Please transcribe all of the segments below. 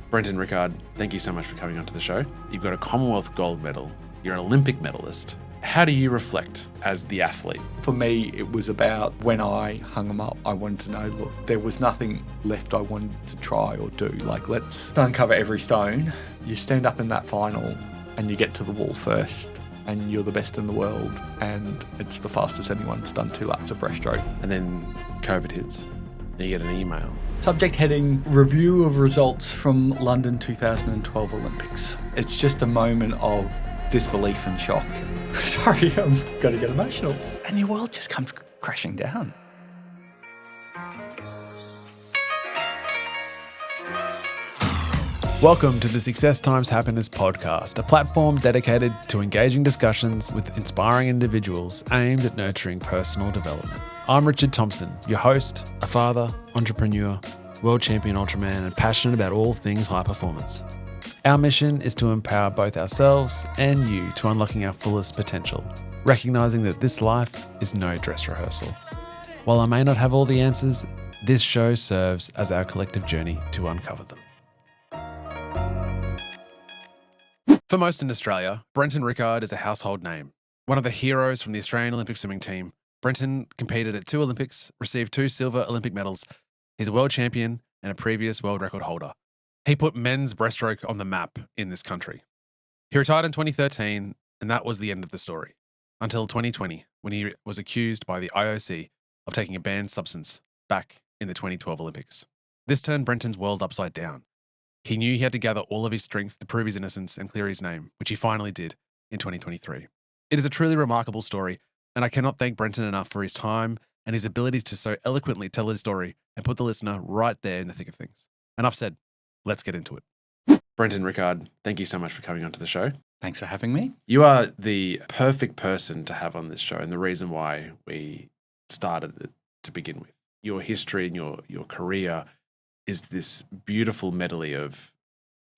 Brenton Rickard, thank you so much for coming onto the show. You've got a Commonwealth gold medal. You're an Olympic medalist. How do you reflect as the athlete? For me, it was about when I hung them up, I wanted to know, look, there was nothing left I wanted to try or do. Like, let's uncover every stone. You stand up in that final and you get to the wall first and you're the best in the world and it's the fastest anyone's done 2 laps of breaststroke. And then COVID hits and you get an email. Subject heading, review of results from London 2012 Olympics. It's just a moment of disbelief and shock. Sorry, I'm going to get emotional. And your world just comes crashing down. Welcome to the Success Times Happiness podcast, a platform dedicated to engaging discussions with inspiring individuals aimed at nurturing personal development. I'm Richard Thompson, your host, a father, entrepreneur, world champion ultraman, and passionate about all things high performance. Our mission is to empower both ourselves and you to unlocking our fullest potential, recognizing that this life is no dress rehearsal. While I may not have all the answers, this show serves as our collective journey to uncover them. For most in Australia, Brenton Rickard is a household name. One of the heroes from the Australian Olympic swimming team, Brenton competed at 2 Olympics, received 2 silver Olympic medals. He's a world champion and a previous world record holder. He put men's breaststroke on the map in this country. He retired in 2013, and that was the end of the story. Until 2020, when he was accused by the IOC of taking a banned substance back in the 2012 Olympics. This turned Brenton's world upside down. He knew he had to gather all of his strength to prove his innocence and clear his name, which he finally did in 2023. It is a truly remarkable story, and I cannot thank Brenton enough for his time and his ability to so eloquently tell his story and put the listener right there in the thick of things. Enough said. Let's get into it. Brenton Rickard, thank you so much for coming onto the show. Thanks for having me. You are the perfect person to have on this show, and the reason why we started it to begin with. Your history and your career is this beautiful medley of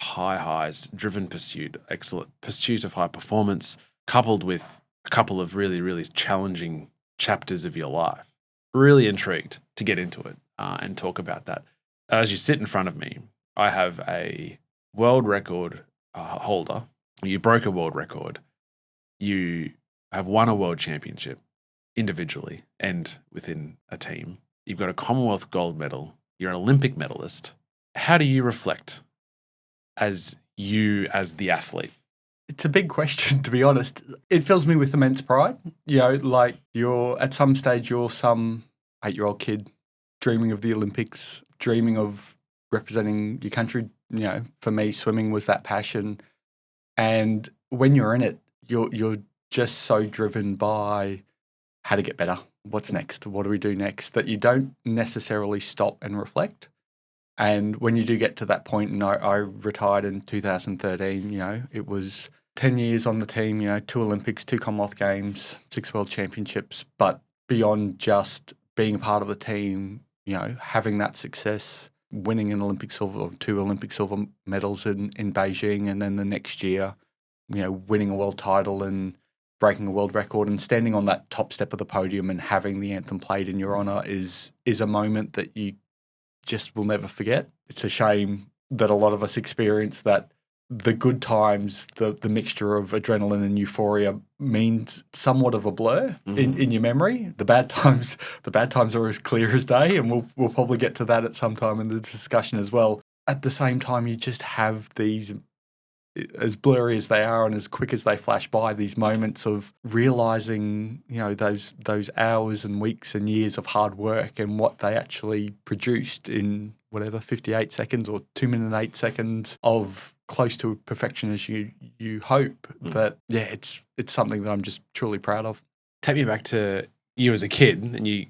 high highs, driven pursuit, excellent pursuit of high performance, coupled with a couple of really, really challenging chapters of your life. Really intrigued to get into it and talk about that. As you sit in front of me, I have a world record holder. You broke a world record. You have won a world championship individually and within a team. You've got a Commonwealth gold medal. You're an Olympic medalist. How do you reflect as the athlete? It's a big question, to be honest. It fills me with immense pride. You know, like at some stage, you're some 8-year-old kid dreaming of the Olympics, dreaming of representing your country. You know, for me, swimming was that passion. And when you're in it, you're just so driven by how to get better. What's next? What do we do next? That you don't necessarily stop and reflect. And when you do get to that point, and I retired in 2013, you know, it was 10 years on the team, you know, 2 Olympics, 2 Commonwealth Games, 6 World Championships. But beyond just being a part of the team, you know, having that success, winning an Olympic silver or 2 Olympic silver medals in Beijing, and then the next year, you know, winning a world title and breaking a world record and standing on that top step of the podium and having the anthem played in your honour is a moment that you just will never forget. It's a shame that a lot of us experience that the good times, the mixture of adrenaline and euphoria means somewhat of a blur in your memory. The bad times are as clear as day, and we'll probably get to that at some time in the discussion as well. At the same time, you just have these, as blurry as they are and as quick as they flash by, these moments of realizing, you know, those hours and weeks and years of hard work and what they actually produced in whatever 58 seconds or 2 minutes and 8 seconds of close to perfection as you hope. That it's something that I'm just truly proud of. Take me back to you as a kid and you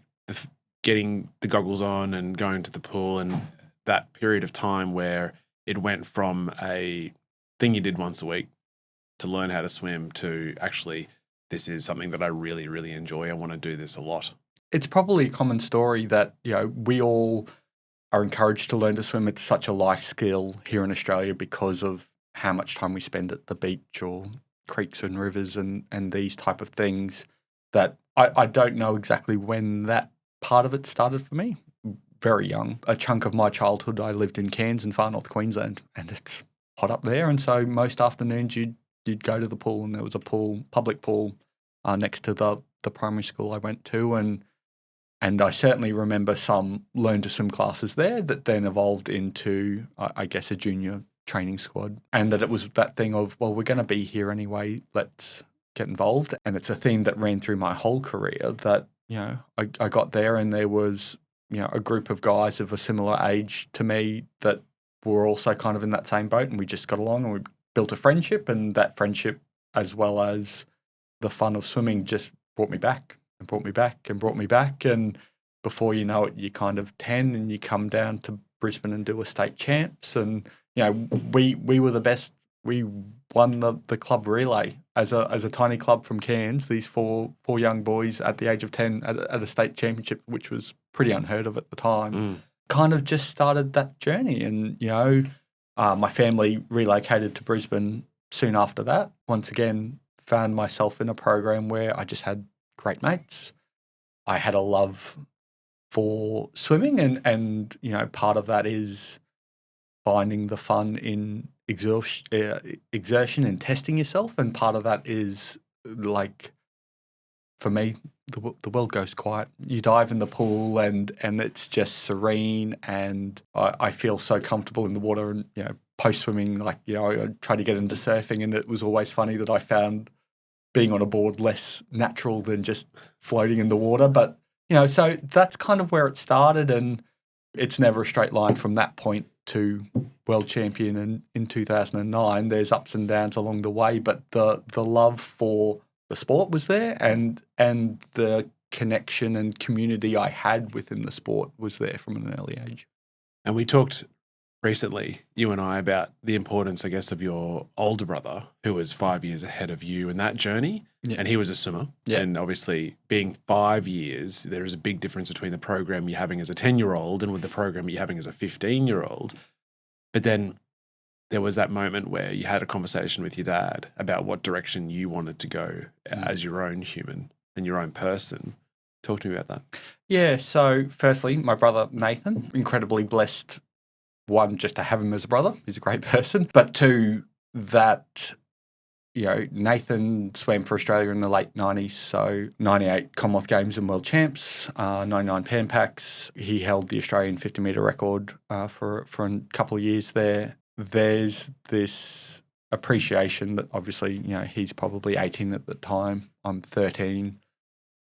getting the goggles on and going to the pool, and that period of time where it went from a thing you did once a week to learn how to swim to actually, this is something that I really, really enjoy. I want to do this a lot. It's probably a common story that, you know, we all are encouraged to learn to swim. It's such a life skill here in Australia because of how much time we spend at the beach or creeks and rivers and these type of things, that I don't know exactly when that part of it started for me. very young. A chunk of my childhood, I lived in Cairns in far north Queensland, and it's hot up there. And so most afternoons you'd go to the pool, and there was a public pool next to the primary school I went to, and I certainly remember some learn to swim classes there that then evolved into, I guess, a junior training squad, and that it was that thing of, well, we're going to be here anyway, let's get involved. And it's a theme that ran through my whole career that, I got there and there was, a group of guys of a similar age to me that were also kind of in that same boat, and we just got along and we built a friendship, and that friendship, as well as the fun of swimming, just brought me back and brought me back and brought me back. And before you know it, you're kind of 10 and you come down to Brisbane and do a state champs. And, we were the best. We won the club relay as a tiny club from Cairns, these four young boys at the age of 10 at a state championship, which was pretty unheard of at the time. Kind of just started that journey. And, my family relocated to Brisbane soon after that. Once again, found myself in a program where I just had great mates. I had a love for swimming, and part of that is finding the fun in exertion and testing yourself, and part of that is, like, for me, the world goes quiet. You dive in the pool and it's just serene, and I feel so comfortable in the water. And post swimming, I tried to get into surfing, and it was always funny that I found being on a board less natural than just floating in the water. But so that's kind of where it started, and it's never a straight line from that point to world champion in 2009. There's ups and downs along the way, but the love for the sport was there, and the connection and community I had within the sport was there from an early age. And we talked recently, you and I, about the importance, I guess, of your older brother, who was 5 years ahead of you in that journey. Yeah. And he was a swimmer. Yeah. And obviously, being 5 years, there is a big difference between the program you're having as a 10-year-old and with the program you're having as a 15-year-old. But then there was that moment where you had a conversation with your dad about what direction you wanted to go as your own human and your own person. Talk to me about that. Yeah. So firstly, my brother, Nathan, incredibly blessed. One, just to have him as a brother. He's a great person. But two, that, Nathan swam for Australia in the late 90s. So 98 Commonwealth Games and World Champs, 99 Pan Pacs. He held the Australian 50-metre record for a couple of years there. There's this appreciation that obviously, he's probably 18 at the time. I'm 13.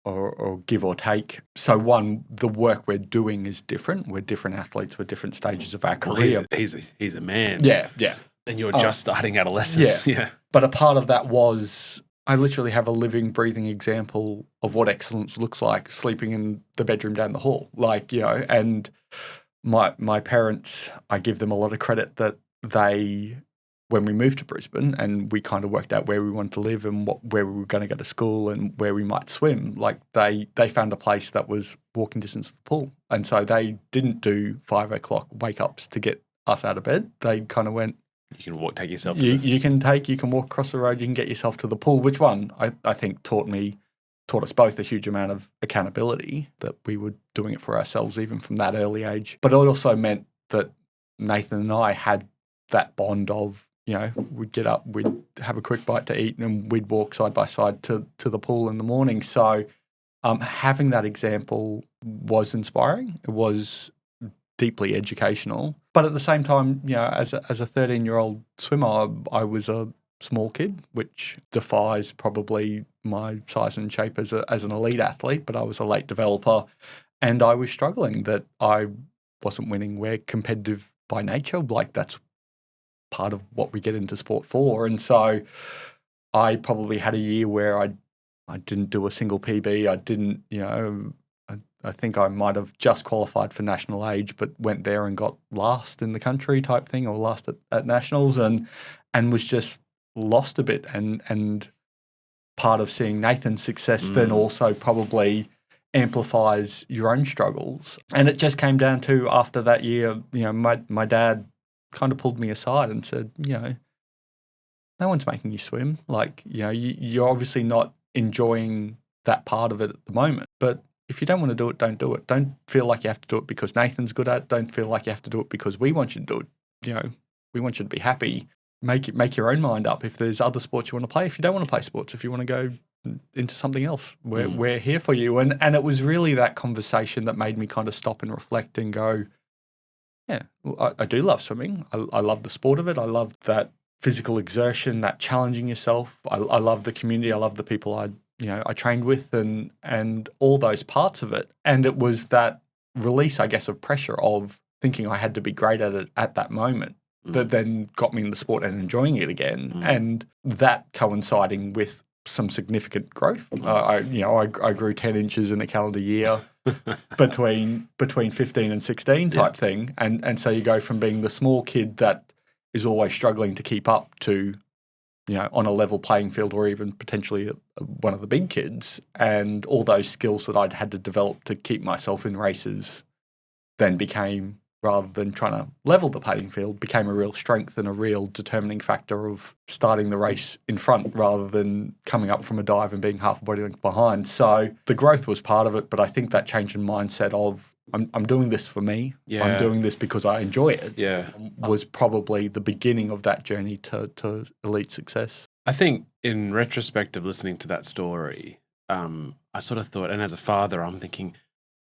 Or give or take. So one, the work we're doing is different. We're different athletes. We're different stages of our career. He's a man. Yeah. And you're just starting adolescence. Yeah. But a part of that was I literally have a living, breathing example of what excellence looks like, sleeping in the bedroom down the hall. And my parents, I give them a lot of credit that they, when we moved to Brisbane and we kind of worked out where we wanted to live and where we were going to go to school and where we might swim, they found a place that was walking distance to the pool. And so they didn't do 5 o'clock wake-ups to get us out of bed. They kind of went, you can take yourself to you can walk across the road, you can get yourself to the pool, which I think taught us both a huge amount of accountability, that we were doing it for ourselves even from that early age. But it also meant that Nathan and I had that bond of, we'd get up, we'd have a quick bite to eat, and we'd walk side by side to the pool in the morning. So having that example was inspiring. It was deeply educational. But at the same time, as a 13-year-old swimmer, I was a small kid, which defies probably my size and shape as an elite athlete, but I was a late developer, and I was struggling that I wasn't winning. We're competitive by nature. That's part of what we get into sport for. And so I probably had a year where I didn't do a single PB. I didn't, I think I might have just qualified for national age, but went there and got last in the country type thing, or last at nationals, and was just lost a bit. And part of seeing Nathan's success then also probably amplifies your own struggles. And it just came down to, after that year, my dad kind of pulled me aside and said, no one's making you swim. You're obviously not enjoying that part of it at the moment, but if you don't want to do it, don't do it. Don't feel like you have to do it because Nathan's good at it. Don't feel like you have to do it because we want you to do it. You know, we want you to be happy. Make your own mind up. If there's other sports you want to play, if you don't want to play sports, if you want to go into something else, we're here for you. And it was really that conversation that made me kind of stop and reflect and go, yeah, I do love swimming. I love the sport of it. I love that physical exertion, that challenging yourself. I love the community. I love the people I trained with and all those parts of it. And it was that release, I guess, of pressure of thinking I had to be great at it at that moment that then got me in the sport and enjoying it again. And that coinciding with some significant growth. I grew 10 inches in a calendar year between 15 and 16 type thing. And so you go from being the small kid that is always struggling to keep up to, on a level playing field or even potentially one of the big kids, and all those skills that I'd had to develop to keep myself in races then became, rather than trying to level the playing field, became a real strength and a real determining factor of starting the race in front rather than coming up from a dive and being half a body length behind. So the growth was part of it, but I think that change in mindset of I'm doing this for me, I'm doing this because I enjoy it, was probably the beginning of that journey to elite success. I think in retrospect of listening to that story, I sort of thought, and as a father, I'm thinking,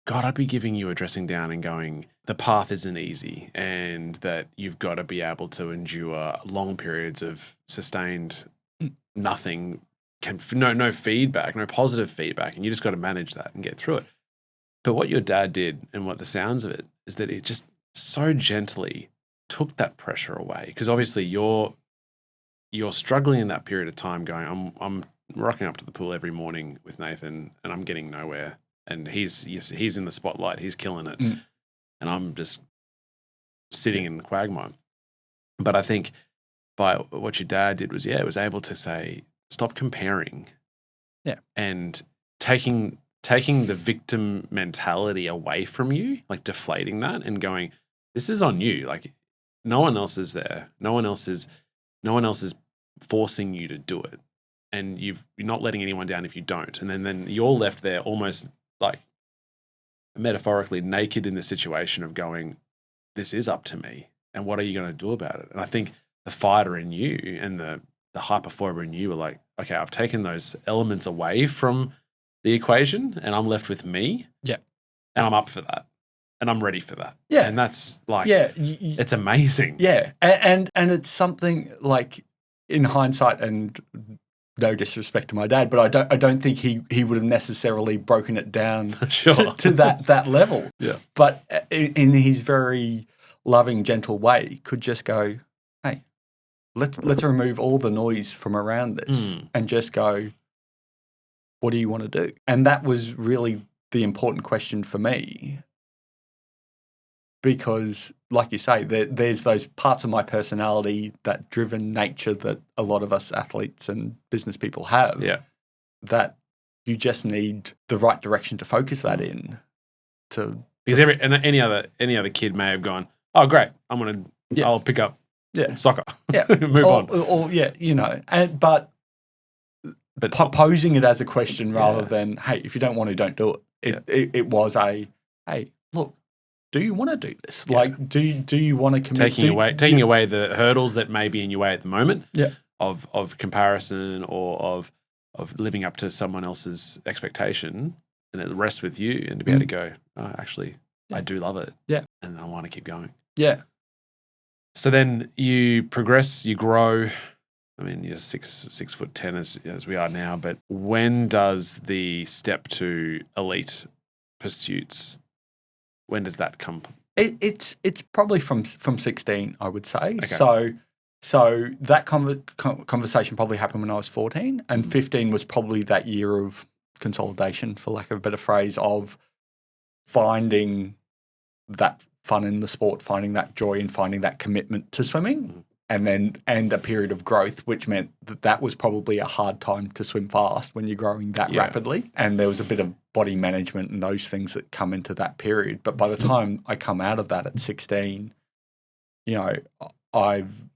God, I'd be giving you a dressing down and going, the path isn't easy and that you've got to be able to endure long periods of sustained nothing, no feedback, no positive feedback, and you just got to manage that and get through it. But what your dad did, and what the sounds of it, is that it just so gently took that pressure away. Because obviously you're struggling in that period of time going, I'm rocking up to the pool every morning with Nathan and I'm getting nowhere. And he's in the spotlight, he's killing it. And I'm just sitting in the quagmire. But I think by what your dad did was, it was able to say, stop comparing. Yeah. And taking the victim mentality away from you, like deflating that and going, this is on you. Like no one else is there. No one else is forcing you to do it. And you're not letting anyone down if you don't. And then you're left there almost like metaphorically naked in the situation of going, this is up to me. And what are you going to do about it? And I think the fighter in you and the high performer in you were like, okay, I've taken those elements away from the equation and I'm left with me. Yeah. And I'm up for that. And I'm ready for that. Yeah. And that's like, it's amazing. Yeah. And it's something like, in hindsight, and no disrespect to my dad, but I don't think he would have necessarily broken it down to that level. Yeah. But in his very loving, gentle way, could just go, hey, let's remove all the noise from around this and just go, what do you want to do? And that was really the important question for me. Because, like you say, there's those parts of my personality, that driven nature that a lot of us athletes and business people have, that you just need the right direction to focus that in. Because any other kid may have gone, oh, great, I'll pick up soccer, move on. Or but posing it as a question rather than, hey, if you don't want to, don't do it. It was a, hey, look, do you want to do this? Like, do you want to commit? Taking away the hurdles that may be in your way at the moment Yeah. of comparison or of living up to someone else's expectation, and it rests with you, and to be able to go, oh, actually, I do love it. Yeah. And I want to keep going. Yeah. So then you progress, you grow. I mean, you're 6'10" as we are now, but when does the step to elite pursuits, when does that come? It's probably from 16, I would say. Okay. So that conversation probably happened when I was 14, and 15 was probably that year of consolidation, for lack of a better phrase, of finding that fun in the sport, finding that joy, and finding that commitment to swimming. And a period of growth, which meant that was probably a hard time to swim fast when you're growing that rapidly. And there was a bit of body management and those things that come into that period. But by the time I come out of that at 16, I've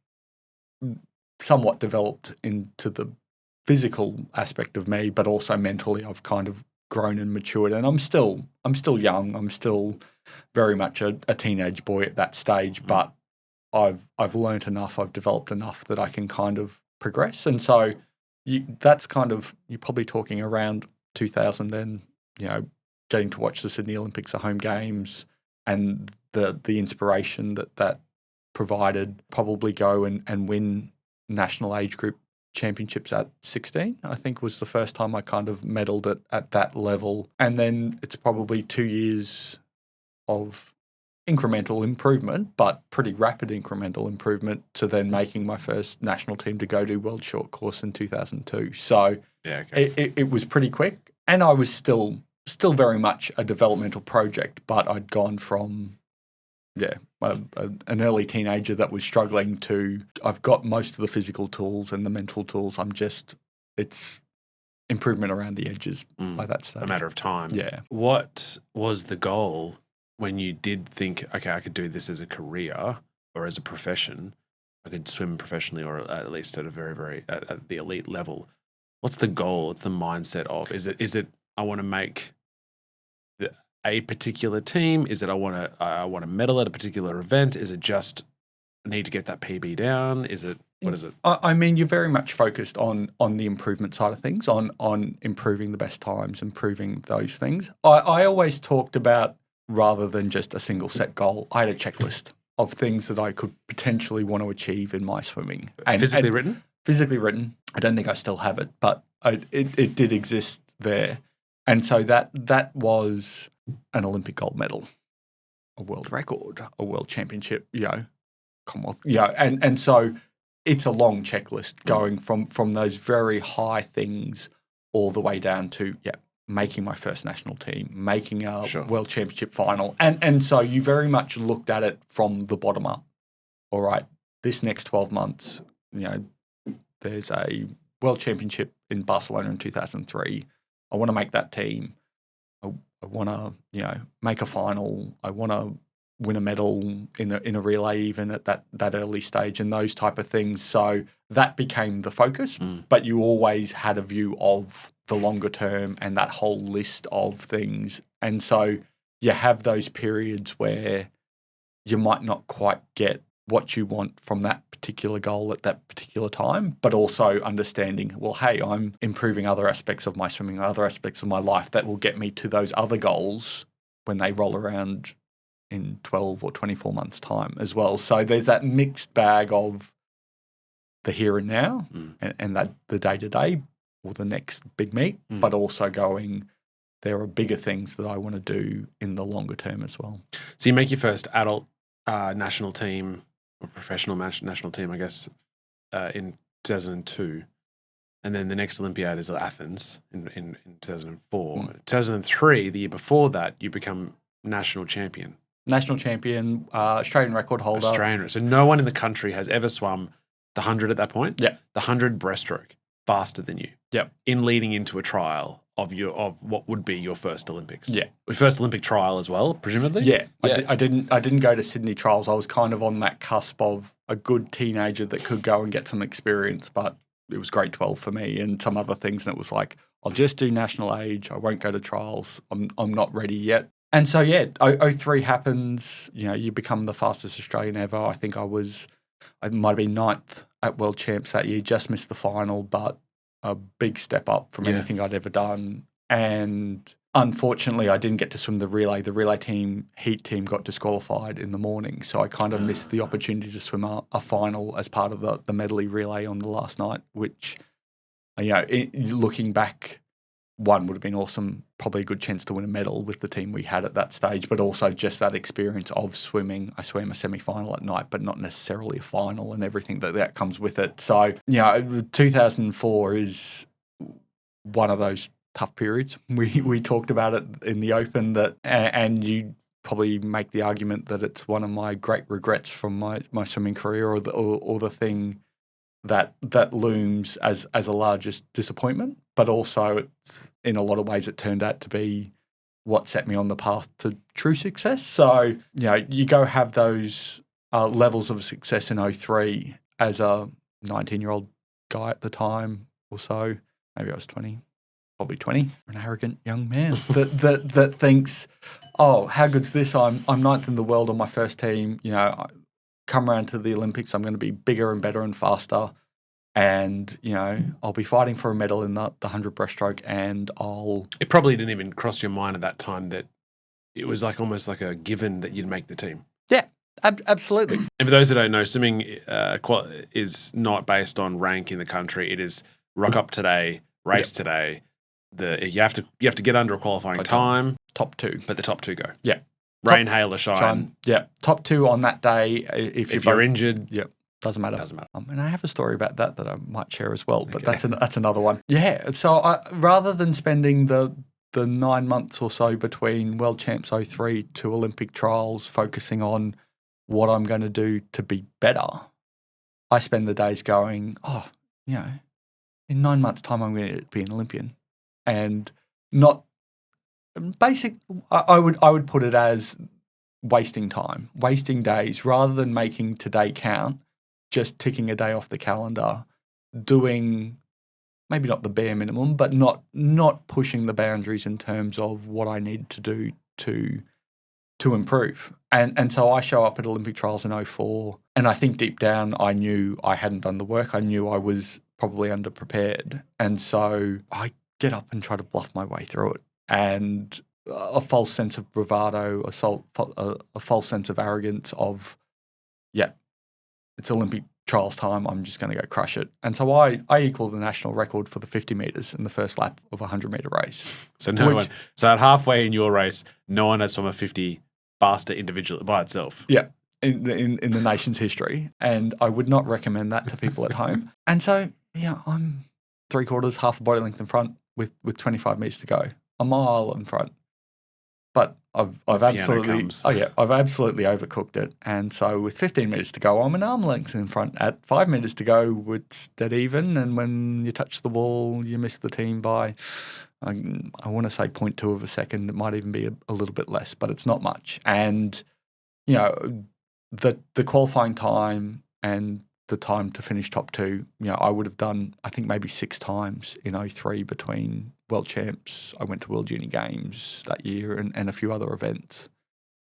somewhat developed into the physical aspect of me, but also mentally I've kind of grown and matured, and I'm still young. I'm still very much a teenage boy at that stage, but I've learnt enough. I've developed enough that I can kind of progress, and so that's kind of, you're probably talking around 2000 then. Getting to watch the Sydney Olympics, the home games, and the inspiration that provided. Probably go and win national age group championships at 16, I think, was the first time I kind of medalled at that level. And then it's probably 2 years of incremental improvement, but pretty rapid incremental improvement, to then making my first national team to go to World Short Course in 2002. So it was pretty quick, and I was still very much a developmental project, but I'd gone from an early teenager that was struggling to, I've got most of the physical tools and the mental tools. It's improvement around the edges by that stage. A matter of time. Yeah. What was the goal when you did think, okay, I could do this as a career or as a profession? I could swim professionally, or at least at a very, very, at the elite level. What's the goal? What's the mindset of? Is it I want to make a particular team? Is it I want to medal at a particular event? Is it just I need to get that PB down? What is it? I mean, you're very much focused on the improvement side of things, on improving the best times, improving those things. I always talked about, rather than just a single set goal, I had a checklist of things that I could potentially want to achieve in my swimming. Physically written? Physically written. I don't think I still have it, but it did exist there. And so that was an Olympic gold medal, a world record, a world championship, Commonwealth, and so it's a long checklist going from those very high things all the way down to making my first national team, making a world championship final, and so you very much looked at it from the bottom up. All right, this next 12 months, there's a world championship in Barcelona in 2003. I want to make that team. I want to, make a final. I want to win a medal in a relay, even at that early stage, and those type of things. So that became the focus. But you always had a view of the longer term and that whole list of things. And so you have those periods where you might not quite get what you want from that particular goal at that particular time, but also understanding, well, hey, I'm improving other aspects of my swimming, other aspects of my life that will get me to those other goals when they roll around in 12 or 24 months' time as well. So there's that mixed bag of the here and now and that the day-to-day or the next big meet, but also going, there are bigger things that I want to do in the longer term as well. So you make your first adult national team, or professional national team, I guess, in 2002. And then the next Olympiad is Athens in 2004. 2003, the year before that, you become national champion. National champion, Australian record holder. So no one in the country has ever swum the 100 at that point. Yeah. The 100 breaststroke faster than you. Yep. In leading into a trial of what would be your first Olympics. Yeah. Your first Olympic trial as well, presumably? Yeah. I didn't go to Sydney trials. I was kind of on that cusp of a good teenager that could go and get some experience, but it was grade 12 for me and some other things. And it was like, I'll just do national age. I won't go to trials. I'm not ready yet. And so, 03 happens. You become the fastest Australian ever. I think I might have been 9th at World Champs that year, just missed the final, but a big step up from anything I'd ever done. And unfortunately, I didn't get to swim the relay. The relay heat team got disqualified in the morning. So I kind of missed the opportunity to swim a final as part of the medley relay on the last night, which, looking back, one would have been awesome, probably a good chance to win a medal with the team we had at that stage, but also just that experience of swimming. I swam a semi-final at night, but not necessarily a final, and everything that comes with it. So, 2004 is one of those tough periods. We talked about it in the Open, and you probably make the argument that it's one of my great regrets from my swimming career, or the thing that looms as a largest disappointment, but also it's, in a lot of ways, it turned out to be what set me on the path to true success. So, you go have those levels of success in 03 as a 19-year-old guy at the time or so. Maybe I was 25 probably 20, an arrogant young man that thinks, oh, how good's this? I'm ninth in the world on my first team. You know, I come around to the Olympics, I'm going to be bigger and better and faster. And, you know, I'll be fighting for a medal in the 100 breaststroke, and It probably didn't even cross your mind at that time that it was like almost like a given that you'd make the team. Yeah, absolutely. And for those who don't know, swimming is not based on rank in the country. It is rock up today, race today. You have to get under a qualifying time. Top 2. But the top 2 go. Yeah. Rain, hail, or shine. Yeah. Top 2 on that day. If you're injured. Yeah. Doesn't matter. And I have a story about that I might share as well, but Okay. that's another one. Yeah. So rather than spending the 9 months or so between World Champs 03 to Olympic trials focusing on what I'm going to do to be better, I spend the days going, oh, you know, in 9 months' time I'm going to be an Olympian. And not I would put it as wasting time, wasting days, rather than making today count. Just ticking a day off the calendar, doing maybe not the bare minimum, but not pushing the boundaries in terms of what I need to do to improve. And so I show up at Olympic trials in 04, and I think deep down I knew I hadn't done the work. I knew I was probably underprepared. And so I get up and try to bluff my way through it. And a false sense of bravado, a false sense of arrogance of, it's Olympic trials time, I'm just going to go crush it. And so I equal the national record for the 50 metres in the first lap of a 100-metre race. So so at halfway in your race, no one has swum a 50 faster individually by itself. Yeah, in the nation's history. And I would not recommend that to people at home. And so, I'm 3/4, half a body length in front with 25 metres to go, a mile in front. But I've absolutely overcooked it. And so with 15 metres to go, I'm an arm length in front. At 5 metres to go, it's dead even. And when you touch the wall, you miss the team by, I want to say 0.2 of a second. It might even be a little bit less, but it's not much. And, the qualifying time and the time to finish top 2, I would have done, I think maybe 6 times in 03 between World Champs. I went to World Junior Games that year and a few other events.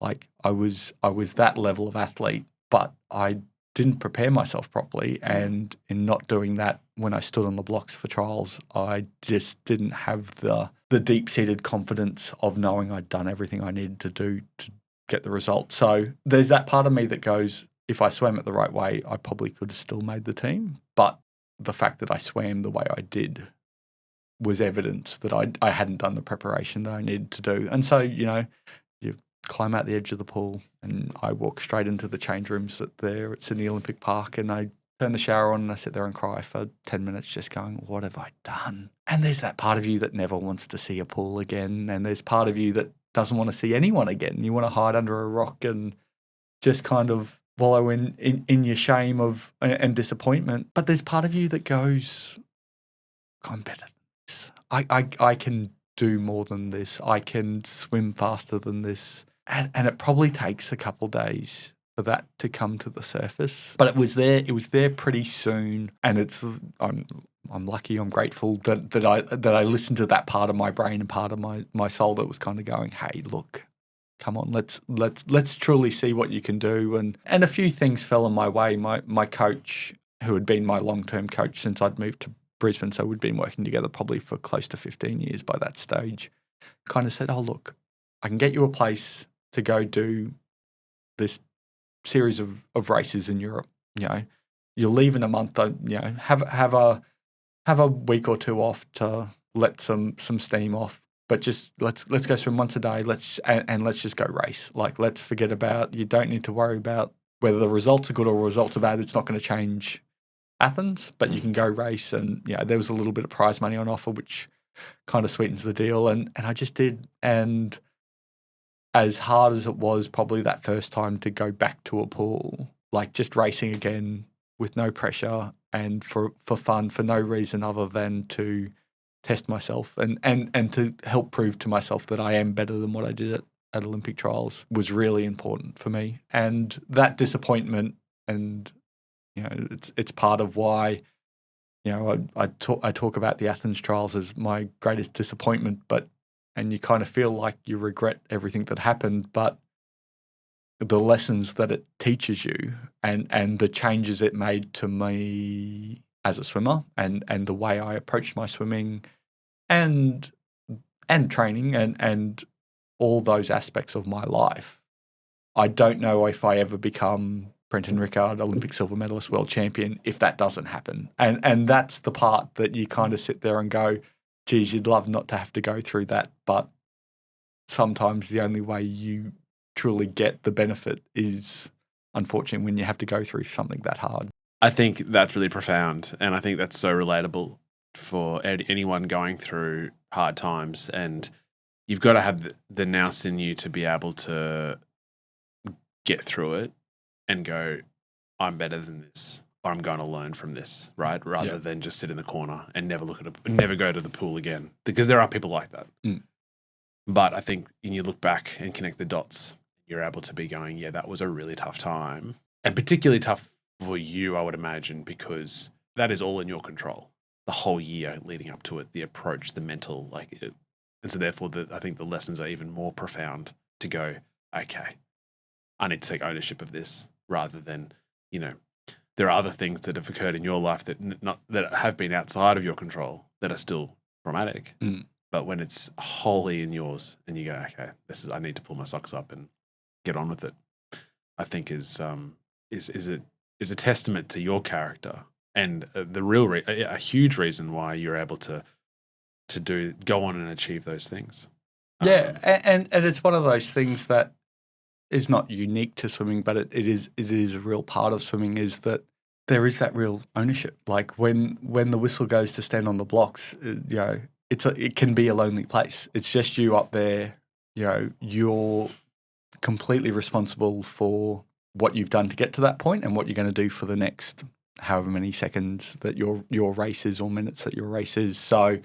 Like I was that level of athlete, but I didn't prepare myself properly. And in not doing that, when I stood on the blocks for trials, I just didn't have the deep-seated confidence of knowing I'd done everything I needed to do to get the result. So there's that part of me that goes, if I swam it the right way, I probably could have still made the team. But the fact that I swam the way I did was evidence that I hadn't done the preparation that I needed to do. And so, you climb out the edge of the pool and I walk straight into the change rooms there at Sydney Olympic Park, and I turn the shower on and I sit there and cry for 10 minutes just going, what have I done? And there's that part of you that never wants to see a pool again. And there's part of you that doesn't want to see anyone again. You want to hide under a rock and just kind of wallow in your shame of and disappointment. But there's part of you that goes, I'm better than this. I can do more than this. I can swim faster than this. And it probably takes a couple of days for that to come to the surface. But it was there pretty soon. And I'm lucky, I'm grateful that I listened to that part of my brain and part of my soul that was kind of going, hey, look, come on, let's truly see what you can do. And a few things fell in my way. My coach, who had been my long-term coach since I'd moved to Brisbane, so we'd been working together probably for close to 15 years by that stage, kind of said, oh, look, I can get you a place to go do this series of races in Europe. You'll leave in a month, have a week or two off to let some steam off. But just let's go swim once a day. Let's just go race. Like, let's forget about, you don't need to worry about whether the results are good or results are bad. It's not going to change Athens, but you can go race. And there was a little bit of prize money on offer, which kind of sweetens the deal. And I just did. And as hard as it was probably that first time to go back to a pool, like just racing again with no pressure and for fun, for no reason other than to test myself and to help prove to myself that I am better than what I did at Olympic trials, was really important for me. And that disappointment, and it's part of why You know, I talk about the Athens trials as my greatest disappointment, and you kind of feel like you regret everything that happened, but the lessons that it teaches you and the changes it made to me as a swimmer and the way I approached my swimming and training and all those aspects of my life. I don't know if I ever become Brenton Rickard, Olympic silver medalist, world champion, if that doesn't happen. And that's the part that you kind of sit there and go, geez, you'd love not to have to go through that. But sometimes the only way you truly get the benefit is, unfortunately, when you have to go through something that hard. I think that's really profound. And I think that's so relatable for anyone going through hard times. And you've got to have the nous in you to be able to get through it and go, I'm better than this, or I'm going to learn from this, right? Rather than just sit in the corner and never never go to the pool again, because there are people like that. But I think when you look back and connect the dots, you're able to be going, yeah, that was a really tough time, and particularly tough for you, I would imagine, because that is all in your control. The whole year leading up to it, the approach, the mental, and so therefore, I think the lessons are even more profound to go, okay, I need to take ownership of this, rather than, there are other things that have occurred in your life that that have been outside of your control that are still traumatic. But when it's wholly in yours, and you go, okay, I need to pull my socks up and get on with it, I think is a testament to your character and a huge reason why you're able to go on and achieve those things. Yeah, and it's one of those things that is not unique to swimming, but it is a real part of swimming, is that there is that real ownership. Like when the whistle goes to stand on the blocks, it can be a lonely place. It's just you up there. You're completely responsible for what you've done to get to that point and what you're going to do for the next however many seconds that your race is, or minutes that your race is. So,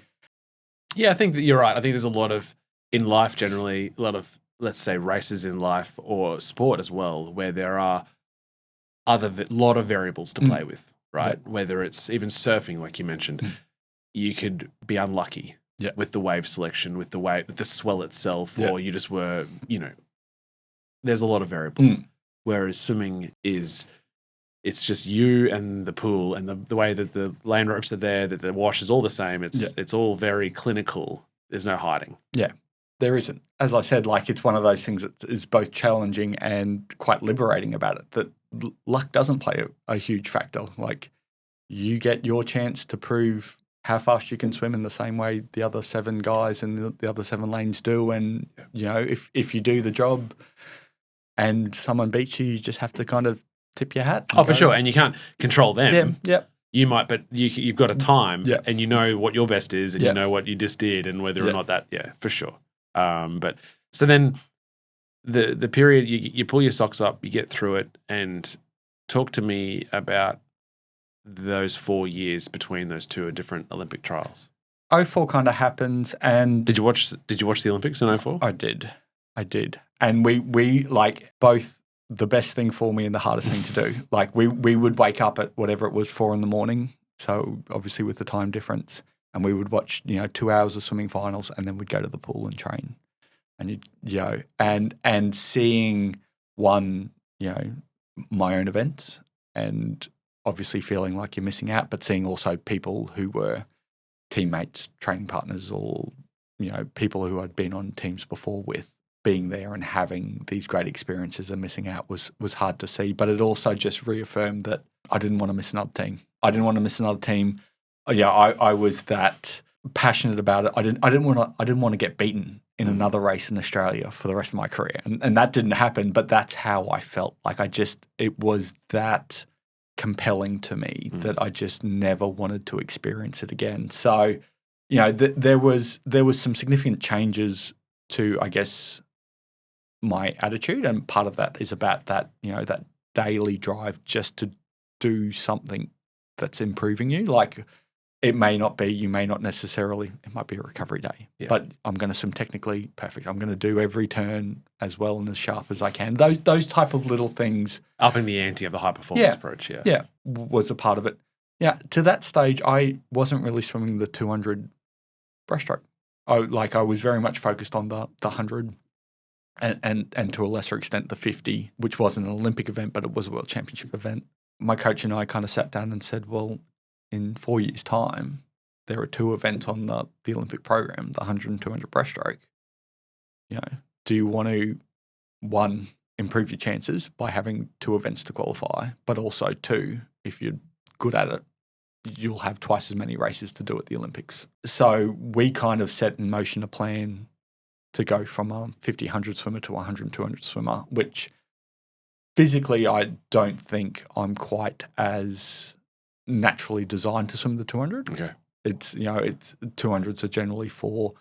yeah, I think that you're right. I think there's a lot of, in life generally, a lot of, let's say, races in life or sport as well, where there are lot of variables to play with, right? Yep. Whether it's even surfing, like you mentioned, you could be unlucky with the wave selection, with the swell itself, or you just were, there's a lot of variables. Whereas swimming it's just you and the pool, and the way that the lane ropes are there, that the wash is all the same. It's all very clinical. There's no hiding. Yeah. There isn't. As I said, it's one of those things that is both challenging and quite liberating about it, that luck doesn't play a huge factor. Like, you get your chance to prove how fast you can swim in the same way the other 7 guys in the other 7 lanes do. And, if you do the job and someone beats you, you just have to kind of tip your hat. Oh, for sure. And you can't control them. Yeah. You might, but you've got a time and you know what your best is, and you know what you just did, and whether or not that, for sure. But so then the period you pull your socks up, you get through it, and talk to me about those 4 years between those 2 different Olympic trials. 04 kind of happens, and did you watch the Olympics in 04? I did, and we like both the best thing for me and the hardest thing to do. Like we would wake up at whatever it was 4 a.m, so obviously with the time difference. And we would watch, 2 hours of swimming finals, and then we'd go to the pool and train. And and seeing my own events, and obviously feeling like you're missing out, but seeing also people who were teammates, training partners, or people who I'd been on teams before with, being there and having these great experiences and missing out was hard to see. But it also just reaffirmed that I didn't want to miss another team. I was that passionate about it. I didn't want to get beaten in another race in Australia for the rest of my career, and that didn't happen. But that's how I felt. Like it was that compelling to me that I just never wanted to experience it again. So, there was some significant changes to, I guess, my attitude, and part of that is about that that daily drive just to do something that's improving you. Like, it may not be, you may not necessarily, it might be a recovery day, but I'm going to swim technically perfect. I'm going to do every turn as well and as sharp as I can. Those type of little things. Upping the ante of the high performance approach, was a part of it. Yeah, to that stage, I wasn't really swimming the 200 breaststroke. I was very much focused on the 100 and to a lesser extent the 50, which wasn't an Olympic event, but it was a world championship event. My coach and I kind of sat down and said, well, in 4 years' time, there are 2 events on the Olympic program, the 100 and 200 breaststroke. Do you want to, 1, improve your chances by having 2 events to qualify, but also 2, if you're good at it, you'll have twice as many races to do at the Olympics. So we kind of set in motion a plan to go from a 50, 100 swimmer to a 100, 200 swimmer, which physically I don't think I'm quite as naturally designed to swim the 200. Okay. It's 200s are generally for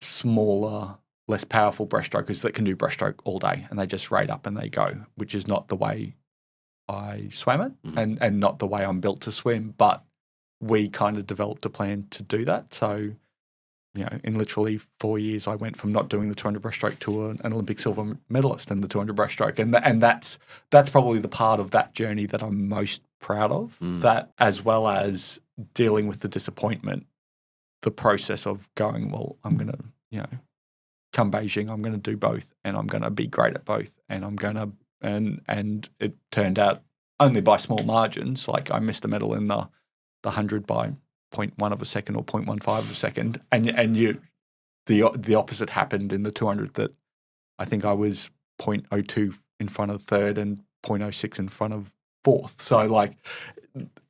smaller, less powerful breaststrokers that can do breaststroke all day and they just rate up and they go, which is not the way I swam it and not the way I'm built to swim. But we kind of developed a plan to do that. So, in literally 4 years, I went from not doing the 200 breaststroke to an Olympic silver medalist in the 200 breaststroke. And that's probably the part of that journey that I'm most proud of, that as well as dealing with the disappointment, the process of going, well, I'm going to, come Beijing, I'm going to do both and I'm going to be great at both. And I'm going to, and it turned out only by small margins. Like I missed a medal in the 100 by 0.1 of a second or 0.15 of a second. And the opposite happened in the 200, that I think I was 0.02 in front of third and 0.06 in front of fourth. So like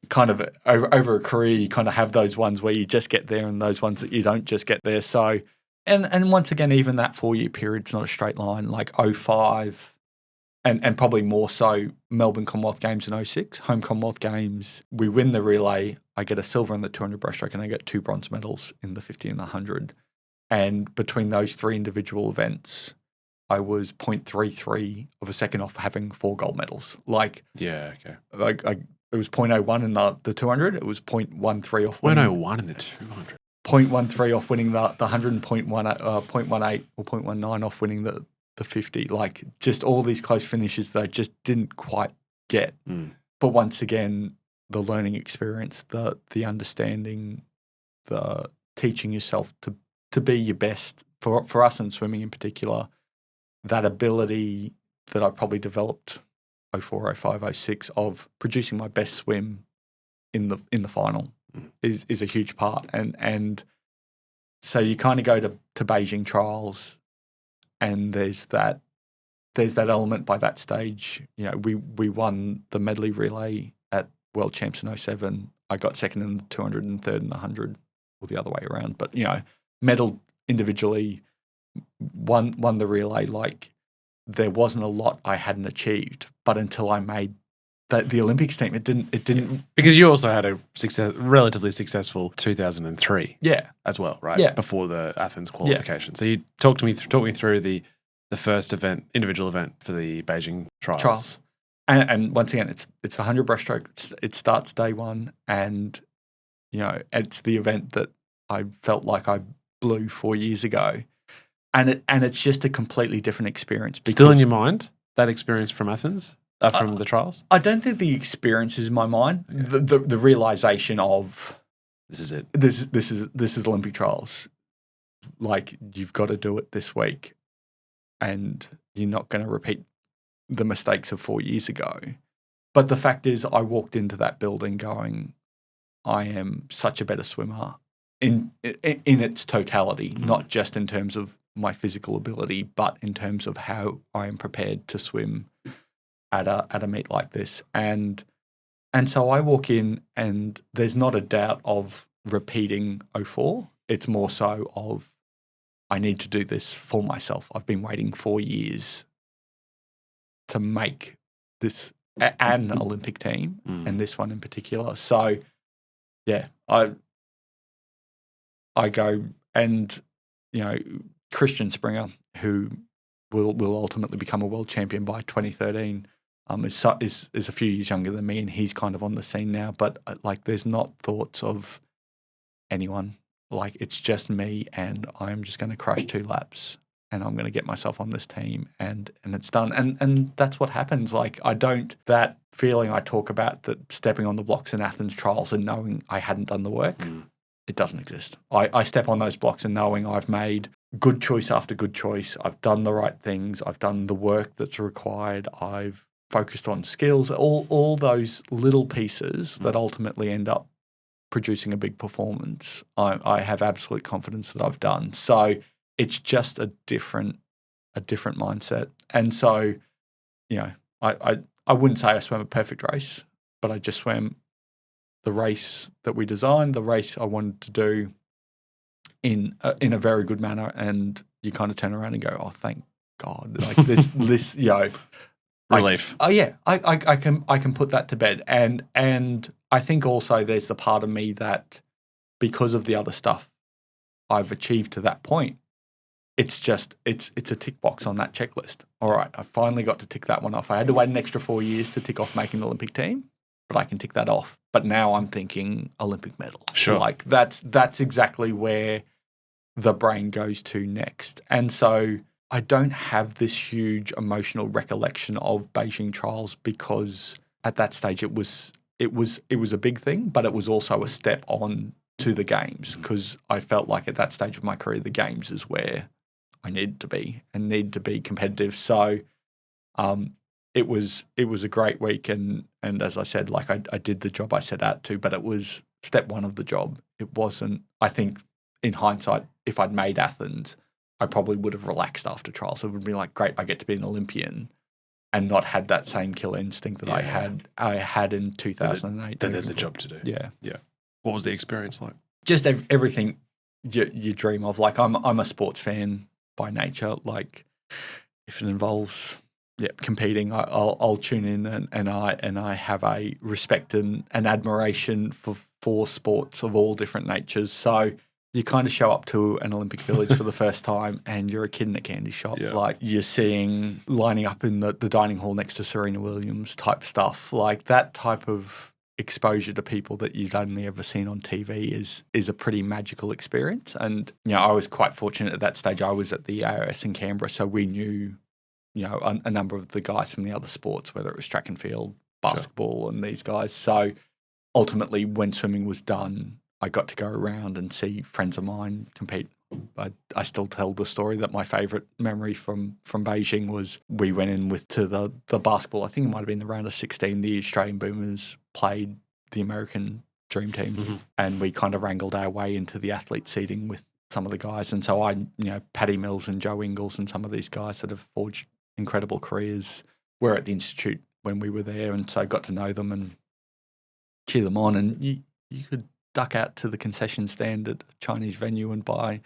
kind of over a career, you kind of have those ones where you just get there and those ones that you don't just get there. So, and once again, even that 4 year period's not a straight line. Like 05 and probably more so Melbourne Commonwealth Games in 06, home Commonwealth Games, we win the relay. I get a silver in the 200 breaststroke and I get 2 bronze medals in the 50 and the 100. And between those 3 individual events, I was 0.33 of a second off having 4 gold medals. Like, yeah, okay. Like it was 0.01 in the 200. It was 0.13 off winning. 0.01 in the 200. 0.13 off winning the 100 and 0.18 or 0.19 off winning the 50. Like just all these close finishes that I just didn't quite get. But once again, the learning experience, the understanding, the teaching yourself to be your best, for us in swimming in particular, that ability that I probably developed 04, 05, 06 of producing my best swim in the final is a huge part. And so you kind of go to Beijing trials and there's that element by that stage. We won the medley relay at World Champs in 07. I got second in the 200 and third in the 100, or the other way around. But, medal individually, won the relay. Like there wasn't a lot I hadn't achieved, but until I made the Olympics team, it didn't. Because you also had a relatively successful 2003, as well, right? Yeah, before the Athens qualification. Yeah. So you talk me through the first individual event for the Beijing trials. And once again, it's the 100 breaststroke. It starts day one, and it's the event that I felt like I blew 4 years ago, and it's just a completely different experience. Still in your mind, that experience from Athens? From the trials? I don't think the experience is in my mind. Okay. The realization of this is it. This is Olympic trials. Like you've got to do it this week, and you're not going to repeat the mistakes of 4 years ago. But the fact is, I walked into that building going, I am such a better swimmer in its totality, not just in terms of my physical ability, but in terms of how I am prepared to swim at a meet like this. And so I walk in and there's not a doubt of repeating 04. It's more so of I need to do this for myself. I've been waiting 4 years to make this an Olympic team and this one in particular. So yeah, I go and, Christian Springer, who will ultimately become a world champion by 2013, is a few years younger than me, and he's kind of on the scene now. But like, there's not thoughts of anyone. Like, it's just me, and I'm just going to crush 2 laps, and I'm going to get myself on this team, and it's done. And that's what happens. Like, that feeling I talk about, that stepping on the blocks in Athens trials and knowing I hadn't done the work, it doesn't exist. I step on those blocks and knowing I've made good choice after good choice. I've done the right things. I've done the work that's required. I've focused on skills, all those little pieces that ultimately end up producing a big performance. I have absolute confidence that I've done. So it's just a different mindset. And so, you know, I wouldn't say I swam a perfect race, but I just swam the race that we designed, the race I wanted to do in a very good manner. And you kind of turn around and go, oh, thank God. Like this, you know. Relief. I can put that to bed. And I think also there's the part of me that, because of the other stuff I've achieved to that point, it's a tick box on that checklist. All right, I finally got to tick that one off. I had to wait an extra 4 years to tick off making the Olympic team, but I can tick that off. But now I'm thinking Olympic medal. Sure. Like that's exactly where the brain goes to next. And so I don't have this huge emotional recollection of Beijing trials, because at that stage it was a big thing, but it was also a step on to the games, because I felt like at that stage of my career, the games is where I needed to be and need to be competitive. So it was a great week, and as I said, like I did the job I set out to, but it was step one of the job. It wasn't, I think in hindsight, if I'd made Athens, I probably would have relaxed after trials. It would be like, great, I get to be an Olympian, and not had that same killer instinct that I had in 2008. Then there's a job to do. Yeah. What was the experience like? Just everything you dream of. Like I'm a sports fan by nature. Like if it involves competing, I'll tune in, and I have a respect and admiration for sports of all different natures. So you kind of show up to an Olympic Village for the first time, and you're a kid in a candy shop. Yeah. Like you're seeing lining up in the dining hall next to Serena Williams type stuff. Like that type of exposure to people that you've only ever seen on TV is a pretty magical experience. And, you know, I was quite fortunate at that stage. I was at the AOS in Canberra, so we knew, you know, a number of the guys from the other sports, whether it was track and field, basketball, and these guys. So ultimately, when swimming was done, I got to go around and see friends of mine compete. I still tell the story that my favourite memory from Beijing was we went in to the basketball. I think it might have been the round of 16. The Australian Boomers played the American Dream Team, and we kind of wrangled our way into the athlete seating with some of the guys. And so Paddy Mills and Joe Ingles and some of these guys that have forged incredible careers were at the Institute when we were there, and so I got to know them and cheer them on. And you could duck out to the concession stand at a Chinese venue and buy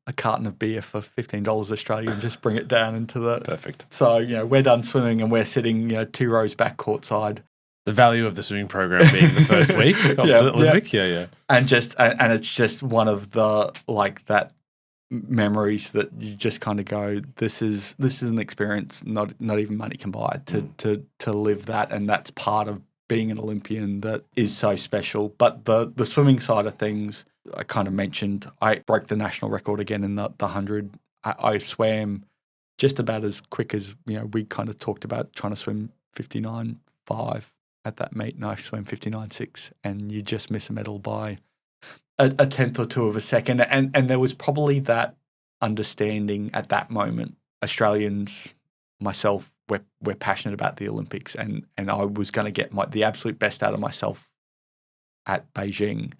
a carton of beer for $15 Australian and just bring it down into the... Perfect. So, you know, we're done swimming and we're sitting, you know, 2 rows back courtside. The value of the swimming program being the first week of the Olympic. Yeah. And it's just one of the, like, that memories that you just kind of go, this is an experience not even money can buy to live that. And that's part of being an Olympian that is so special. But the swimming side of things, I kind of mentioned, I broke the national record again in the 100. I swam just about as quick as, you know, we kind of talked about trying to swim 59.5 at that meet, and I swam 59.6, and you just miss a medal by a tenth or two of a second. And there was probably that understanding at that moment. Australians, myself, we're passionate about the Olympics, and I was going to get the absolute best out of myself at Beijing,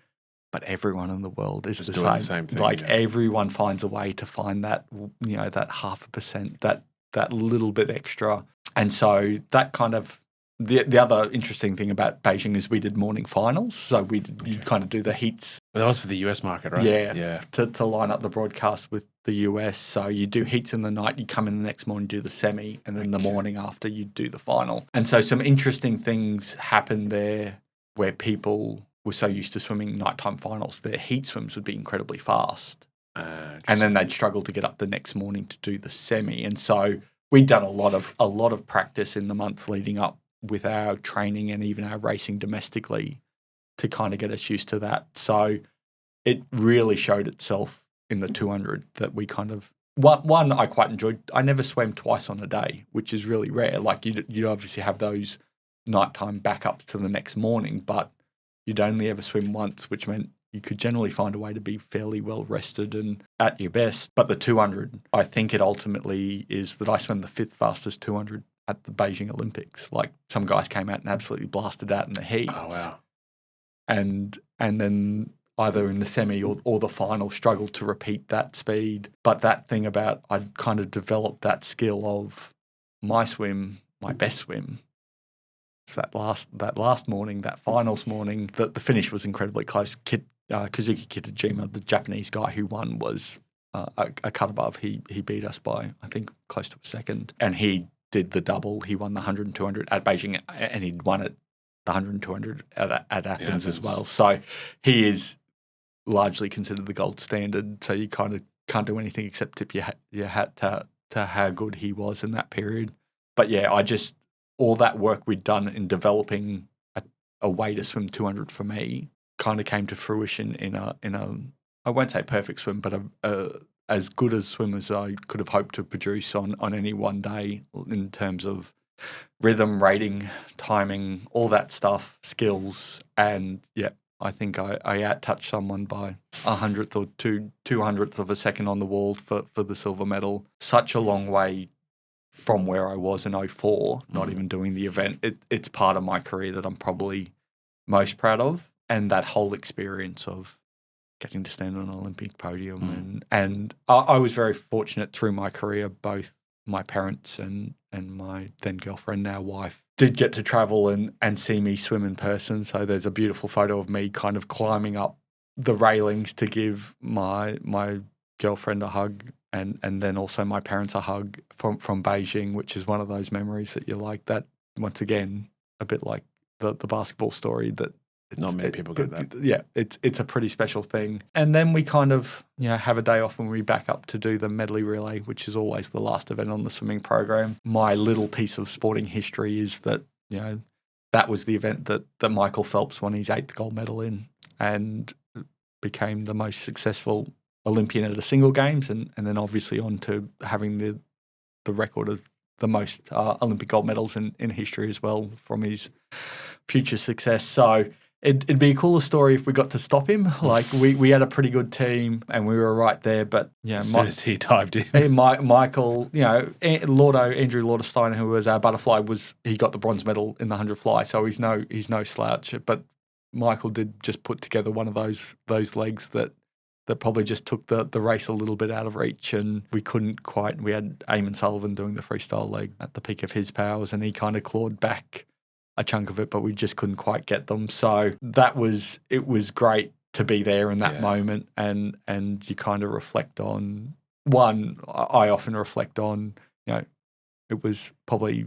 but everyone in the world is the same thing. Like everyone finds a way to find that, you know, that 0.5%, that little bit extra. And so that kind of, the other interesting thing about Beijing is we did morning finals. So you kind of do the heats. Well, that was for the US market, right? Yeah. To line up the broadcast with the US. So you do heats in the night, you come in the next morning, do the semi, and then the morning after you do the final. And so some interesting things happened there where people were so used to swimming nighttime finals, their heat swims would be incredibly fast. And then they'd struggle to get up the next morning to do the semi. And so we'd done a lot of practice in the months leading up with our training and even our racing domestically to kind of get us used to that. So it really showed itself in the 200 that we kind of one I quite enjoyed. I never swam twice on a day, which is really rare. Like you obviously have those nighttime backups to the next morning, but you'd only ever swim once, which meant you could generally find a way to be fairly well rested and at your best. But the 200, I think it ultimately is that I swam the 5th fastest 200 at the Beijing Olympics. Like some guys came out and absolutely blasted out in the heats. Oh, wow. And then either in the semi or the final struggled to repeat that speed. But that thing about I'd kind of developed that skill of my swim, my best swim. So that last morning, that finals morning, the finish was incredibly close. Kazuki Kitajima, the Japanese guy who won, was a cut above. He beat us by, I think, close to a second. And he did the double. He won the 100 and 200 at Beijing, and he'd won it the 100 and 200 at Athens as well. So he is largely considered the gold standard. So you kind of can't do anything except tip your hat to how good he was in that period. But yeah, all that work we'd done in developing a way to swim 200 for me kind of came to fruition in a I won't say perfect swim, but as good a swim as I could have hoped to produce on any one day in terms of rhythm, rating, timing, all that stuff, skills. And yeah, I think I out-touched someone by 100th or 200th of a second on the wall for the silver medal. Such a long way from where I was in 04, not even doing the event. It's part of my career that I'm probably most proud of. And that whole experience of getting to stand on an Olympic podium. And I was very fortunate through my career, both my parents and my then girlfriend, now wife, did get to travel and see me swim in person. So there's a beautiful photo of me kind of climbing up the railings to give my girlfriend a hug and then also my parents a hug from Beijing, which is one of those memories that you like. That, once again, a bit like the basketball story that not many people get that. Yeah, it's a pretty special thing. And then we kind of have a day off when we back up to do the medley relay, which is always the last event on the swimming program. My little piece of sporting history is that that was the event that Michael Phelps won his 8th gold medal in and became the most successful Olympian at a single games, and then obviously on to having the record of the most Olympic gold medals in history as well from his future success. So it'd be a cooler story if we got to stop him. Like we had a pretty good team and we were right there, but as soon as he dived in, Michael, Andrew Laudersteiner, who was our butterfly, he got the bronze medal in the 100 fly, so he's no slouch. But Michael did just put together one of those legs that probably just took the race a little bit out of reach, and we couldn't quite. We had Eamon Sullivan doing the freestyle leg at the peak of his powers, and he kind of clawed back a chunk of it, but we just couldn't quite get them. So it was great to be there in that moment, and you kind of reflect on one. I often reflect on, it was probably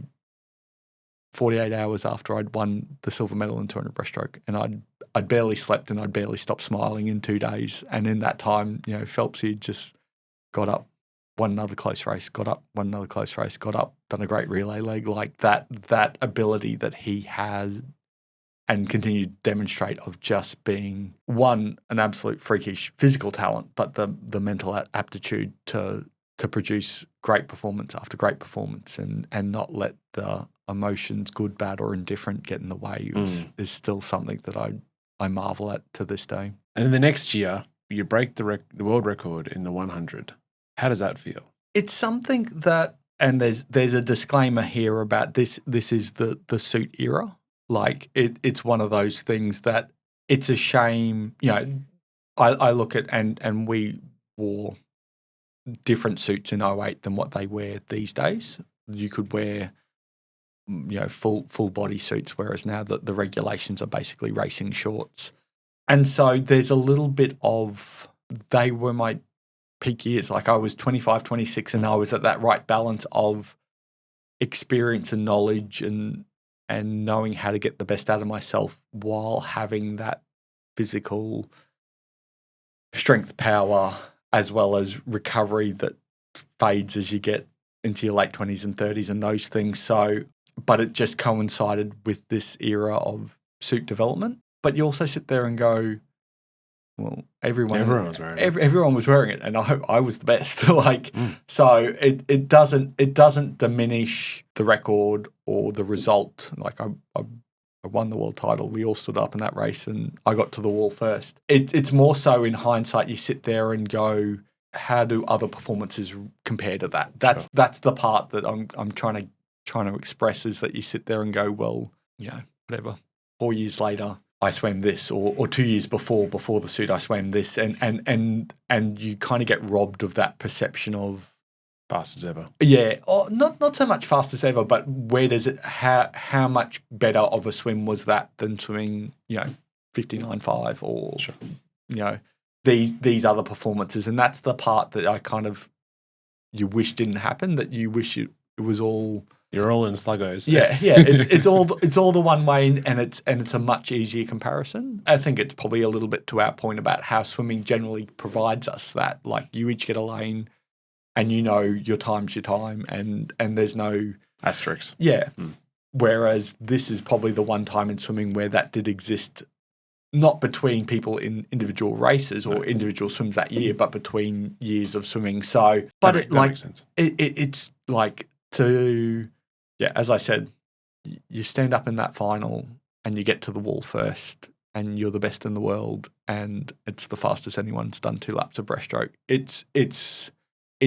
48 hours after I'd won the silver medal in 200 breaststroke, and I'd barely slept and I'd barely stopped smiling in 2 days. And in that time, Phelpsy just got up, won another close race, got up, won another close race, got up, done a great relay leg. Like that ability that he has and continued to demonstrate of just being, one, an absolute freakish physical talent, but the mental aptitude to produce great performance after great performance and not let the emotions, good, bad, or indifferent, get in the way is still something that I marvel at to this day. And then the next year, you break the world record in the 100. How does that feel? It's something that, and there's a disclaimer here about this. This is the suit era. Like it's one of those things that it's a shame. I look at and we wore different suits in 08 than what they wear these days. You could wear full body suits, whereas now the regulations are basically racing shorts. And so there's a little bit of, they were my peak years. Like I was 25, 26, and I was at that right balance of experience and knowledge and knowing how to get the best out of myself while having that physical strength, power, as well as recovery that fades as you get into your late 20s and 30s and those things. So, but it just coincided with this era of suit development. But you also sit there and go, well, everyone was wearing it. everyone was wearing it, and I was the best. Like, so it doesn't diminish the record or the result. Like I won the world title. We all stood up in that race, and I got to the wall first. It's more so in hindsight. You sit there and go, how do other performances compare to that? That's the part that I'm trying to express, is that you sit there and go, well, whatever. 4 years later, I swam this, or 2 years before the suit, I swam this, and you kind of get robbed of that perception of fast as ever. Yeah, or not so much fast as ever, but where does it? How much better of a swim was that than swimming 59.5 or these other performances? And that's the part that I kind of you wish didn't happen. That you wish it was all. You're all in sluggos. Yeah. It's all the one way, and it's a much easier comparison. I think it's probably a little bit to our point about how swimming generally provides us that. Like, you each get a lane, and your time's your time, and there's no asterisks. Yeah. Whereas this is probably the one time in swimming where that did exist, not between people in individual races or individual swims that year, but between years of swimming. So, but that makes sense. It's like as I said, you stand up in that final and you get to the wall first, and you're the best in the world, and it's the fastest anyone's done 2 laps of breaststroke. It's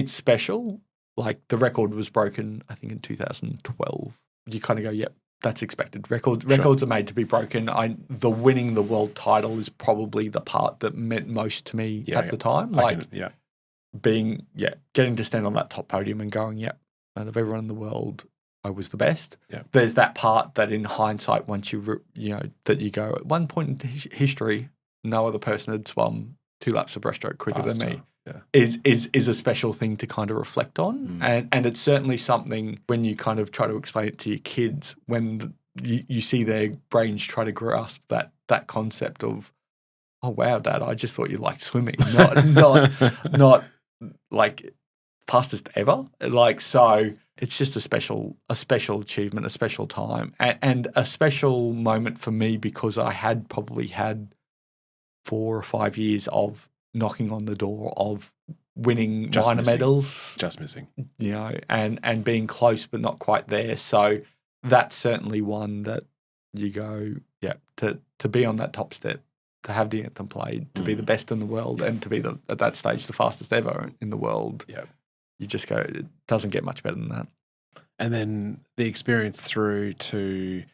special. Like, the record was broken, I think, in 2012. You kind of go, yep, that's expected. Records are made to be broken. The winning the world title is probably the part that meant most to me at the time. Getting to stand on that top podium and going, yep, out of everyone in the world, I was the best. Yeah. There's that part that in hindsight, once that you go, at one point in history, no other person had swum 2 laps of breaststroke quicker than me. Yeah. Is a special thing to kind of reflect on. And it's certainly something when you kind of try to explain it to your kids, when you see their brains try to grasp that concept of, oh wow, Dad, I just thought you liked swimming, not like fastest ever. Like, so it's just a special achievement, a special time, and a special moment for me, because I had probably had 4 or 5 years of knocking on the door of winning minor medals. Just missing. And being close but not quite there. So that's certainly one that you go, to be on that top step, to have the anthem played, to be the best in the world, and to be at that stage the fastest ever in the world. Yeah. You just go, it doesn't get much better than that. And then the experience through to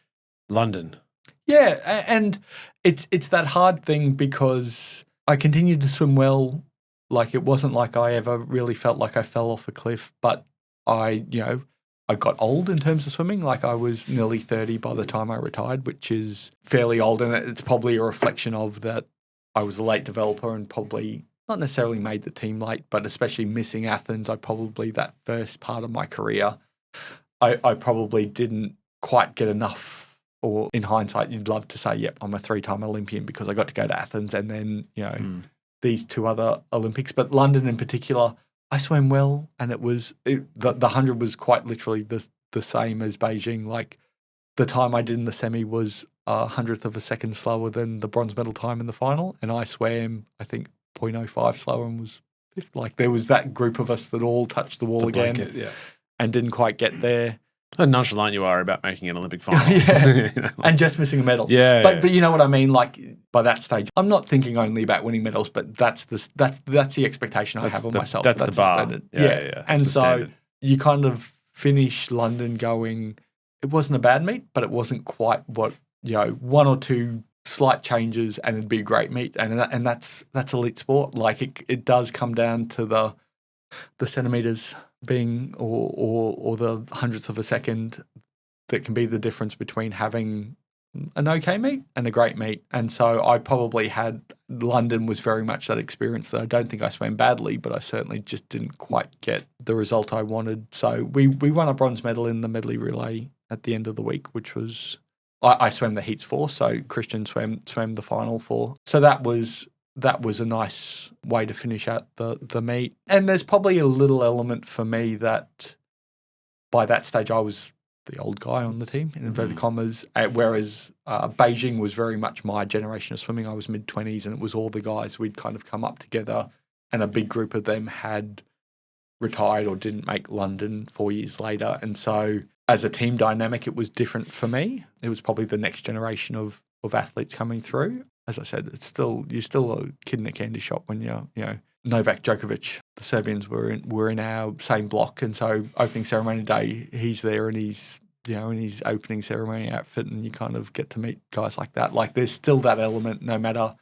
London. Yeah, and it's that hard thing, because I continued to swim well. Like, it wasn't like I ever really felt like I fell off a cliff, but I got old in terms of swimming. Like, I was nearly 30 by the time I retired, which is fairly old, and it's probably a reflection of that I was a late developer and probably not necessarily made the team late, but especially missing Athens. That first part of my career, I probably didn't quite get enough. Or in hindsight, you'd love to say, yep, I'm a 3-time Olympian because I got to go to Athens and then, these 2 other Olympics. But London in particular, I swam well, and the 100 was quite literally the same as Beijing. Like, the time I did in the semi was 100th of a second slower than the bronze medal time in the final, and I swam, I think, 0.05 slower and was 5th. Like, there was that group of us that all touched the wall again and didn't quite get there. How nonchalant you are about making an Olympic final. And just missing a medal. But you know what I mean? Like, by that stage, I'm not thinking only about winning medals, but that's the expectation I have of myself. That's the bar. Standard. Yeah. And so standard. You kind of finish London going, it wasn't a bad meet, but it wasn't quite what, 1 or 2 slight changes and it'd be a great meet. And that's elite sport. Like, it does come down to the centimetres being or the 100th of a second that can be the difference between having an okay meet and a great meet. And so I probably had, London was very much that experience that I don't think I swam badly, but I certainly just didn't quite get the result I wanted. So we won a bronze medal in the medley relay at the end of the week, which was, I swam the heats for, so Christian swam the final for. So that was a nice way to finish out the meet. And there's probably a little element for me that by that stage I was the old guy on the team, in inverted commas, whereas Beijing was very much my generation of swimming. I was mid-20s and it was all the guys. We'd kind of come up together and a big group of them had retired or didn't make London 4 years later. And so as a team dynamic, it was different for me. It was probably the next generation of athletes coming through. As I said, you're still a kid in a candy shop when Novak Djokovic, the Serbians were in our same block, and so opening ceremony day, he's there and he's in his opening ceremony outfit, and you kind of get to meet guys like that. Like there's still that element, no matter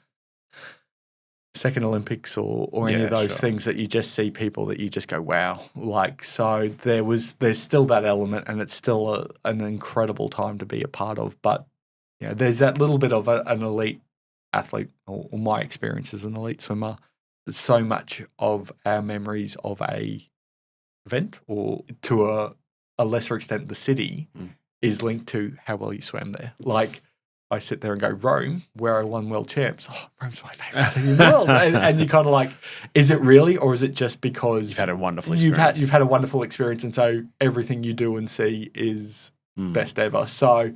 second Olympics or any of those things, that you just see people that you just go, wow. Like so, there's still that element, and it's still an incredible time to be a part of. But there's that little bit of an elite athlete, or my experience as an elite swimmer. So much of our memories of a event, or to a lesser extent the city, is linked to how well you swam there. Like I sit there and go, Rome, where I won world champs. Oh, Rome's my favourite city in the world. And you're kind of like, is it really, or is it just because you've had a wonderful experience? You've had a wonderful experience, and so everything you do and see is best ever. So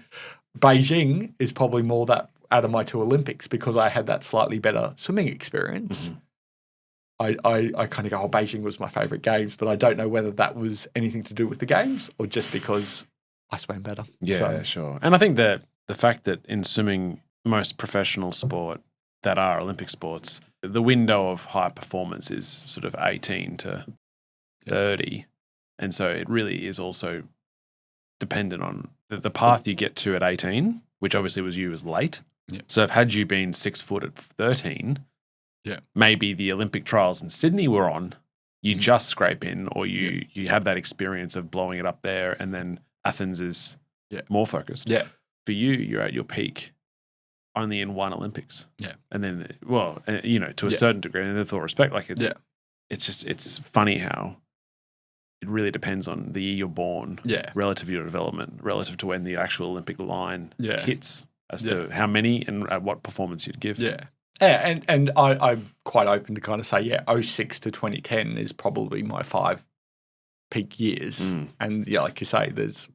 Beijing is probably more that out of my two Olympics, because I had that slightly better swimming experience. I kind of go, Beijing was my favourite games, but I don't know whether that was anything to do with the games or just because I swam better. Yeah, sure. And I think that the fact that in swimming, most professional sport that are Olympic sports, the window of high performance is sort of 18 to 30. And so it really is also dependent on the path you get to at 18, which obviously was late. Yeah. So had you been 6 foot at 13, maybe the Olympic trials in Sydney were on, you just scrape in, or you have that experience of blowing it up there, and then Athens is more focused. Yeah. For you, you're at your peak only in one Olympics. Yeah. And then, to a certain degree, and with all respect, like it's funny how it really depends on the year you're born, relative to your development, relative to when the actual Olympic line hits, as to how many and at what performance you'd give. Yeah. Yeah, and I'm quite open to kind of say, 06 to 2010 is probably my 5 peak years. And like you say, there's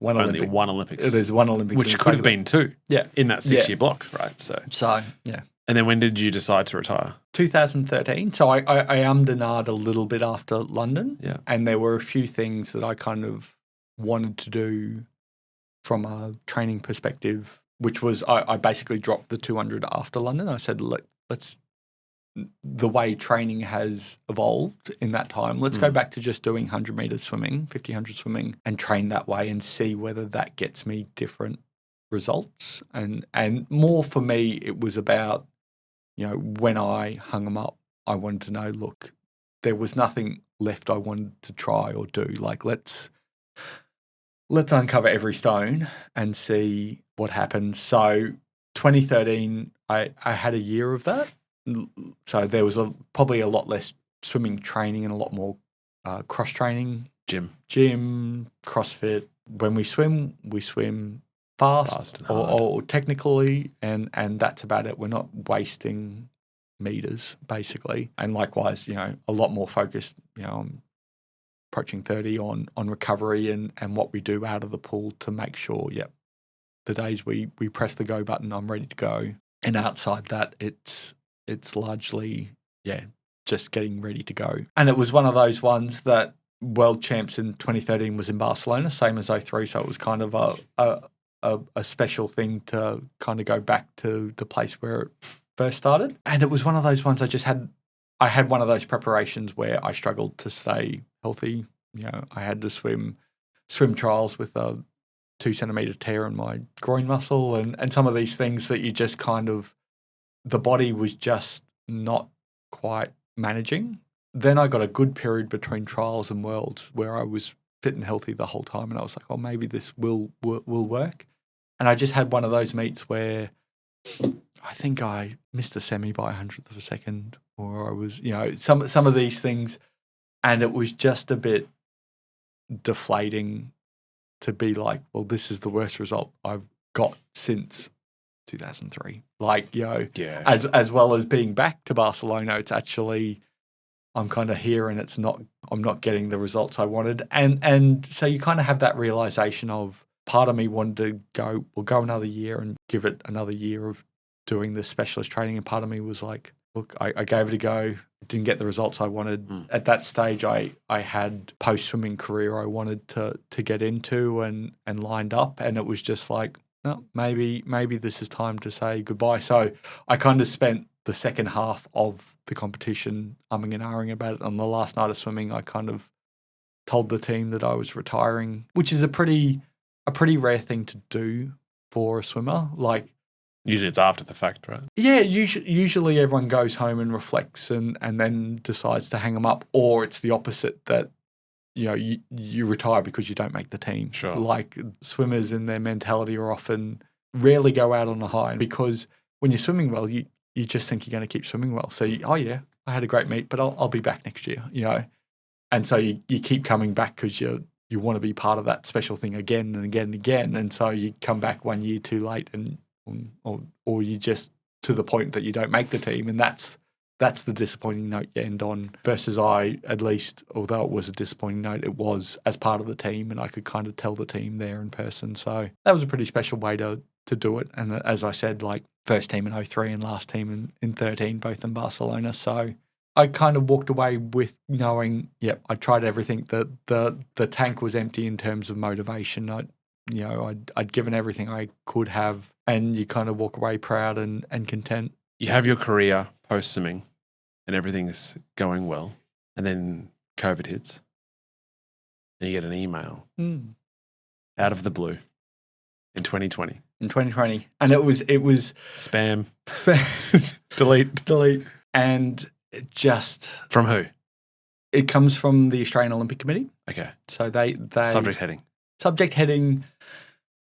one Olympics. There's one Olympics. Which could have been 2 in that 6-year block, right? So, yeah. And then when did you decide to retire? 2013. So I ummed a little bit after London. Yeah. And there were a few things that I kind of wanted to do from a training perspective, which was I basically dropped the 200 after London. I said, look, the way training has evolved in that time, let's go back to just doing 100 metres swimming, 50, 100 swimming, and train that way and see whether that gets me different results. And more for me, it was about, when I hung them up, I wanted to know, look, there was nothing left I wanted to try or do. Like, let's uncover every stone and see what happens. So 2013, I had a year of that. So there was probably a lot less swimming training and a lot more cross training. Gym, CrossFit. When we swim fast and or technically, and that's about it. We're not wasting meters, basically. And likewise, a lot more focused, I'm approaching 30 on recovery and what we do out of the pool to make sure, the days we press the go button, I'm ready to go. And outside that, it's largely, just getting ready to go. And it was one of those ones that World Champs in 2013 was in Barcelona, same as 03. So it was kind of a special thing to kind of go back to the place where it first started. And it was one of those ones I had one of those preparations where I struggled to stay healthy. I had to swim trials with a 2 centimetre tear in my groin muscle and some of these things that you just kind of, the body was just not quite managing. Then I got a good period between trials and worlds where I was fit and healthy the whole time, and I was like, oh, maybe this will work. And I just had one of those meets where I think I missed a semi by 100th of a second, or I was, some of these things, and it was just a bit deflating to be like, well, this is the worst result I've got since 2003. Like, as well as being back to Barcelona, it's actually I'm kind of here and I'm not getting the results I wanted. And so you kind of have that realization of part of me wanted to go another year and give it another year of doing the specialist training. And part of me was like, look, I gave it a go, didn't get the results I wanted. At that stage, I had post-swimming career I wanted to get into and lined up. And it was just like, no, maybe this is time to say goodbye. So I kind of spent the second half of the competition umming and ahhing about it. On the last night of swimming, I kind of told the team that I was retiring, which is a pretty rare thing to do for a swimmer. Like, usually it's after the fact, right? Yeah, usually everyone goes home and reflects and then decides to hang them up, or it's the opposite, that you retire because you don't make the team. Sure. Like, swimmers in their mentality are often rarely go out on a high, because when you're swimming well, you just think you're going to keep swimming well. So I had a great meet, but I'll be back next year, And so you keep coming back because you want to be part of that special thing again and again and again. And so you come back 1 year too late, or you just to the point that you don't make the team, and that's the disappointing note you end on. Versus at least, although it was a disappointing note, it was as part of the team, and I could kind of tell the team there in person. So that was a pretty special way to do it. And as I said, like, first team in 2003 and last team in 2013, both in Barcelona. So I kind of walked away with knowing, I tried everything. The tank was empty in terms of motivation. I'd given everything I could have, and you kind of walk away proud and content. You have your career post-swimming and everything's going well, and then COVID hits and you get an email out of the blue in 2020. In 2020. And it was spam. Delete. And it just... From who? It comes from the Australian Olympic Committee. Okay. So they Subject heading,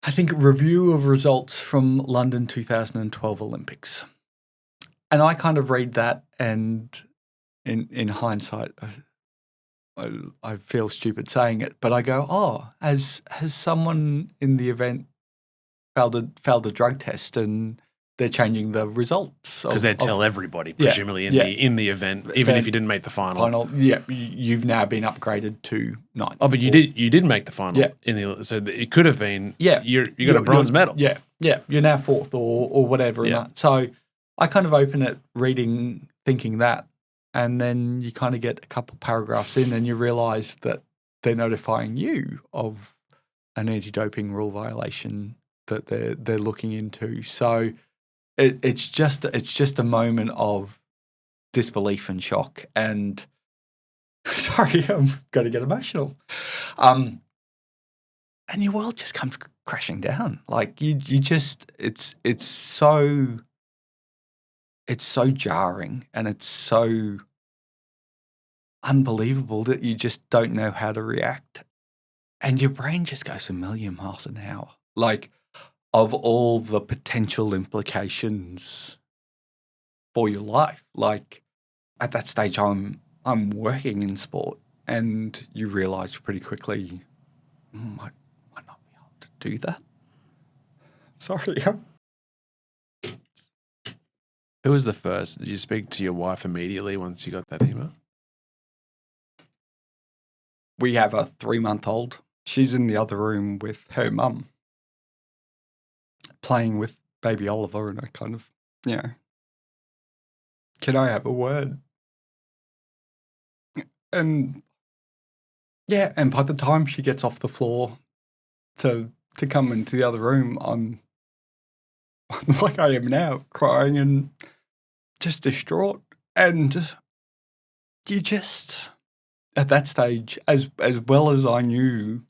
I think, review of results from London 2012 Olympics. And I kind of read that, and in hindsight, I feel stupid saying it, but I go, has someone in the event failed a drug test, and they're changing the results? Because they'd tell everybody, presumably, in the event, even if you didn't make the final. You've now been upgraded to ninth. Oh, but you did make the final. Yeah. So it could have been, you got a bronze medal. Yeah, you're now fourth or whatever. Yeah. So I kind of open it reading, thinking that, and then you kind of get a couple paragraphs in and you realise that they're notifying you of an anti-doping rule violation that they're looking into. So it's just a moment of disbelief and shock. And sorry, I'm going to get emotional. And your world just comes crashing down. Like, you just it's so jarring, and it's so unbelievable that you just don't know how to react. And your brain just goes a million miles an hour. Like, of all the potential implications for your life. Like, at that stage, I'm working in sport, and you realise pretty quickly, I might not be able to do that. Sorry. Who was the first? Did you speak to your wife immediately once you got that email? We have a 3-month-old. She's in the other room with her mum, playing with baby Oliver, and I kind of, can I have a word? And and by the time she gets off the floor to come into the other room, I'm like I am now, crying and just distraught. And you just, at that stage, as well as I knew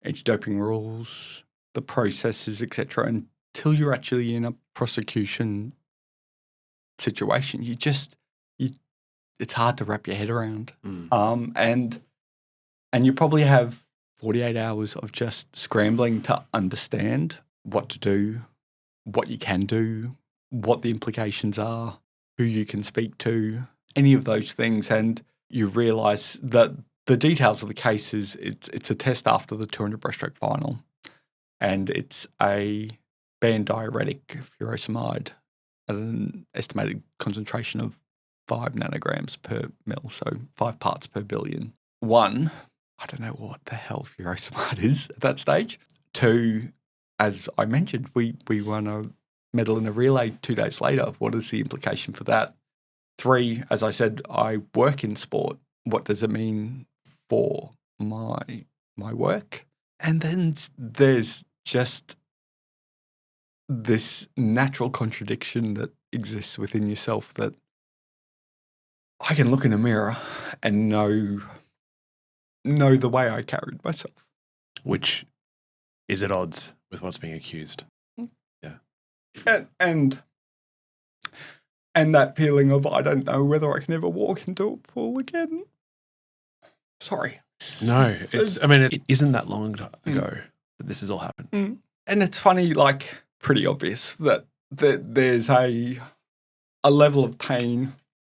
anti-doping rules, the processes, etc., until you're actually in a prosecution situation, it's hard to wrap your head around. And you probably have 48 hours of just scrambling to understand what to do, what you can do, what the implications are, who you can speak to, any of those things. And you realise that the details of the case is it's a test after the 200 breaststroke final, and it's a banned diuretic, furosemide, at an estimated concentration of 5 nanograms per mil, so 5 parts per billion. 1, I don't know what the hell FuroSmart is at that stage. 2, as I mentioned, we won a medal in a relay 2 days later. What is the implication for that? 3, as I said, I work in sport. What does it mean for my work? And then there's just this natural contradiction that exists within yourself that I can look in a mirror and know the way I carried myself. Which is at odds with what's being accused. Yeah. And that feeling of, I don't know whether I can ever walk into a pool again. Sorry. No, it isn't that long ago that this has all happened. And it's funny, like, pretty obvious that there's a level of pain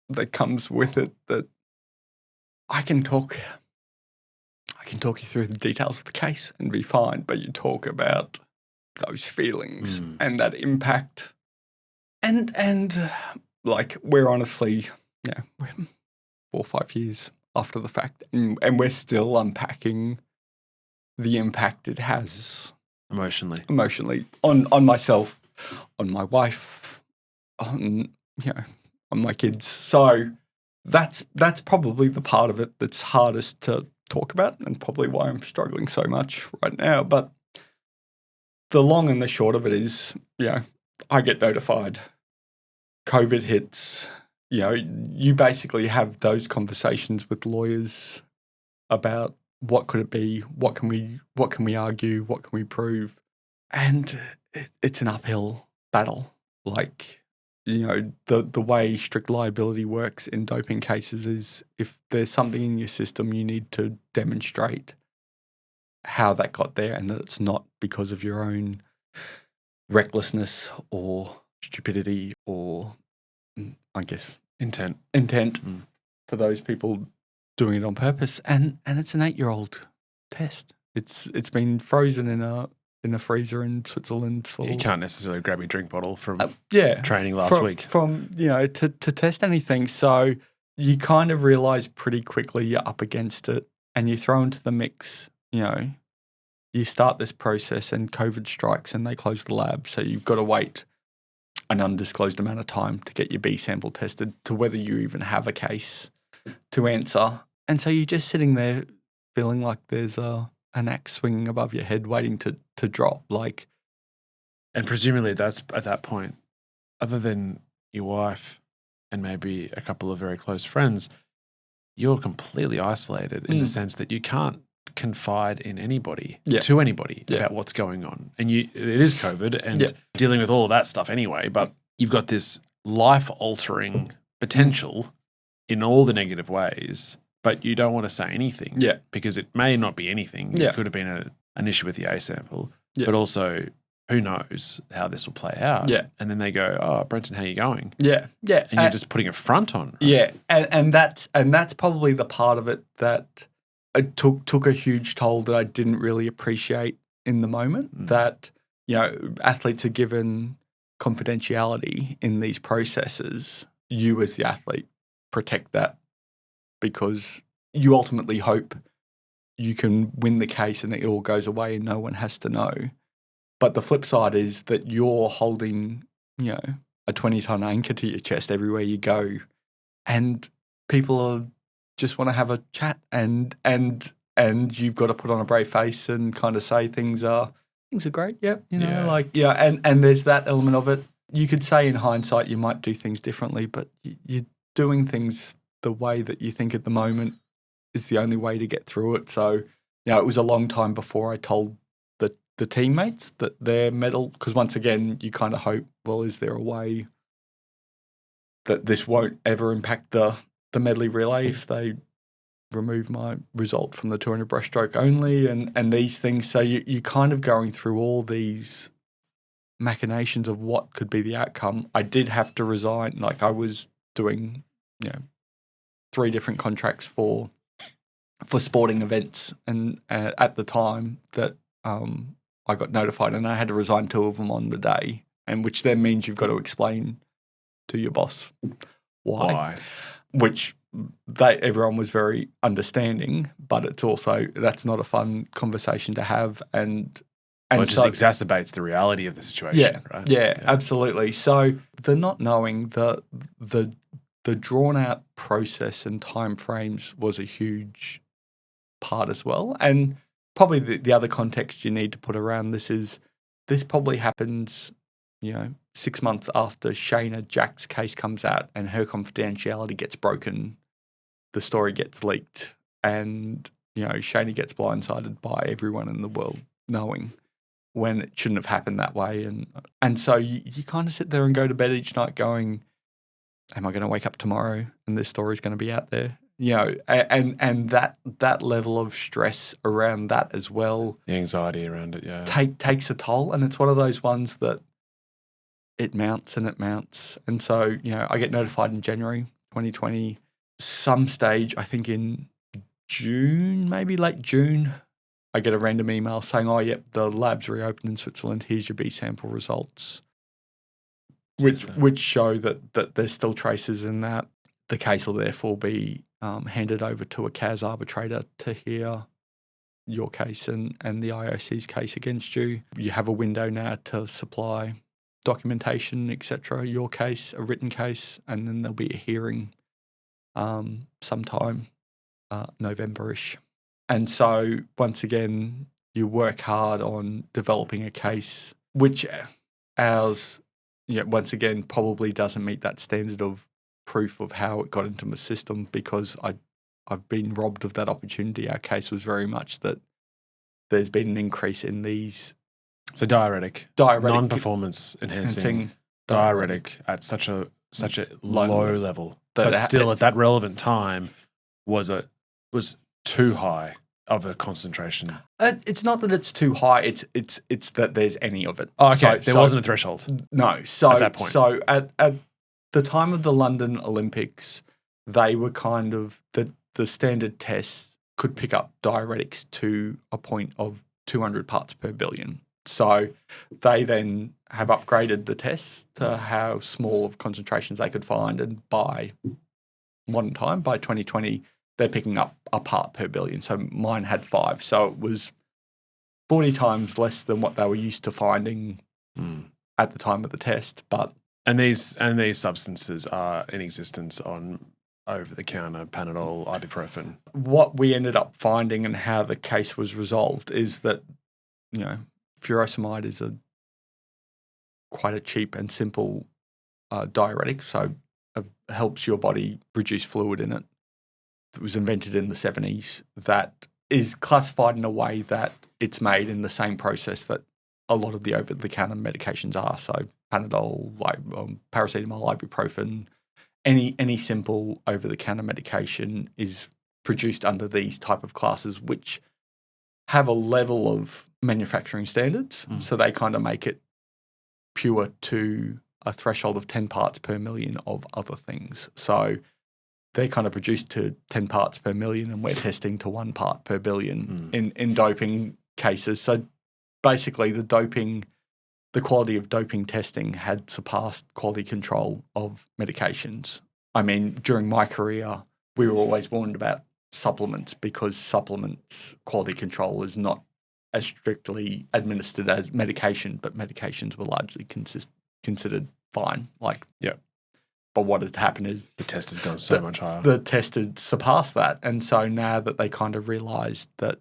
that comes with it that I can talk you through the details of the case and be fine, but you talk about those feelings and that impact. And like, we're honestly, we're 4 or 5 years after the fact, and we're still unpacking the impact it has emotionally on myself, on my wife, on my kids. So that's probably the part of it that's hardest to talk about, and probably why I'm struggling so much right now. But the long and the short of it is, I get notified. COVID hits. You basically have those conversations with lawyers about what could it be, what can we argue, what can we prove, and it's an uphill battle. Like, the way strict liability works in doping cases is, if there's something in your system, you need to demonstrate how that got there and that it's not because of your own recklessness or stupidity or, I guess, intent for those people doing it on purpose. And it's an 8-year-old test. It's been frozen in a freezer in Switzerland for. You can't necessarily grab your drink bottle from training last week to test anything. So you kind of realize pretty quickly you're up against it, and you throw into the mix. You start this process and COVID strikes and they close the lab, so you've got to wait an undisclosed amount of time to get your B sample tested to whether you even have a case to answer. And so you're just sitting there feeling like there's an axe swinging above your head waiting to drop. And presumably that's at that point, other than your wife and maybe a couple of very close friends, you're completely isolated in the sense that you can't confide in anybody to anybody about what's going on. And it is COVID and dealing with all of that stuff anyway, but you've got this life-altering potential in all the negative ways, but you don't want to say anything because it may not be anything. It could have been an issue with the A sample, but also who knows how this will play out. And then they go, "Oh, Brenton, how you going?" And you're just putting a front on. Right? And that's probably the part of it that it took a huge toll that I didn't really appreciate in the moment. That, athletes are given confidentiality in these processes. You as the athlete protect that because you ultimately hope you can win the case and it all goes away and no one has to know. But the flip side is that you're holding, a 20-ton anchor to your chest everywhere you go, and people just want to have a chat, and you've got to put on a brave face and kind of say things are great, and there's that element of it. You could say in hindsight you might do things differently, but you're doing things the way that you think at the moment is the only way to get through it. So, it was a long time before I told the teammates that their medal, because once again, you kind of hope, well, is there a way that this won't ever impact the medley relay if they remove my result from the 200 breaststroke only and these things. So you kind of going through all these machinations of what could be the outcome. I did have to resign. Like, I was doing, 3 different contracts for sporting events, and at the time that I got notified, and I had to resign 2 of them on the day, and which then means you've got to explain to your boss why? Which everyone was very understanding, but it's also, that's not a fun conversation to have. And it just exacerbates the reality of the situation, right? Yeah, absolutely. So the not knowing, the drawn out process and timeframes was a huge part as well. And probably the other context you need to put around this is this probably happens, 6 months after Shayna Jack's case comes out and her confidentiality gets broken, the story gets leaked, and Shayna gets blindsided by everyone in the world knowing, when it shouldn't have happened that way. And so you kind of sit there and go to bed each night going, am I going to wake up tomorrow and this story's going to be out there? And that level of stress around that as well. The anxiety around it, yeah. Takes a toll. And it's one of those ones that it mounts and it mounts. And so, I get notified in January 2020, some stage, I think in June, maybe late June, I get a random email saying, oh, yep, the lab's reopened in Switzerland. Here's your B sample results, which show that there's still traces in that. The case will therefore be handed over to a CAS arbitrator to hear your case and the IOC's case against you. You have a window now to supply documentation, etc., your case, a written case, and then there'll be a hearing sometime November-ish. And so, once again, you work hard on developing a case, which ours, once again, probably doesn't meet that standard of proof of how it got into my system, because I've been robbed of that opportunity. Our case was very much that there's been an increase in these. So diuretic non-performance enhancing diuretic at such a low level, but still at that relevant time was too high of a concentration. It's not that it's too high. It's that there's any of it. Oh, okay. There wasn't a threshold. No. So at that point. So at the time of the London Olympics, they were kind of the standard tests could pick up diuretics to a point of 200 parts per billion. So they then have upgraded the tests to how small of concentrations they could find, and by modern time, by 2020, they're picking up a part per billion. So mine had 5. So it was 40 times less than what they were used to finding at the time of the test. And these substances are in existence on over-the-counter Panadol, ibuprofen. What we ended up finding and how the case was resolved is that, furosemide is quite a cheap and simple diuretic, so it helps your body reduce fluid in it. It was invented in the 70s, that is classified in a way that it's made in the same process that a lot of the over-the-counter medications are. So Panadol, paracetamol, ibuprofen, any simple over-the-counter medication is produced under these type of classes, which have a level of manufacturing standards. So they kind of make it pure to a threshold of 10 parts per million of other things. So they're kind of produced to 10 parts per million, and we're testing to 1 part per billion in doping cases. So basically the quality of doping testing had surpassed quality control of medications. I mean, during my career, we were always warned about supplements, because supplements quality control is not as strictly administered as medication, but medications were largely considered fine. But what had happened is the test has gone so much higher. The test had surpassed that, and so now that they kind of realised that,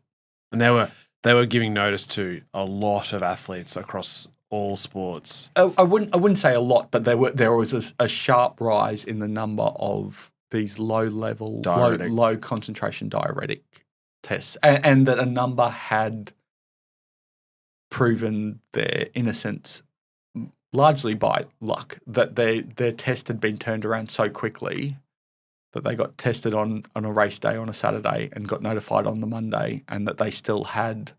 and they were giving notice to a lot of athletes across all sports. I wouldn't say a lot, but there was a sharp rise in the number of these low-level, low-concentration diuretic tests, and that a number had proven their innocence largely by luck, that their test had been turned around so quickly that they got tested on a race day on a Saturday and got notified on the Monday, and that they still had,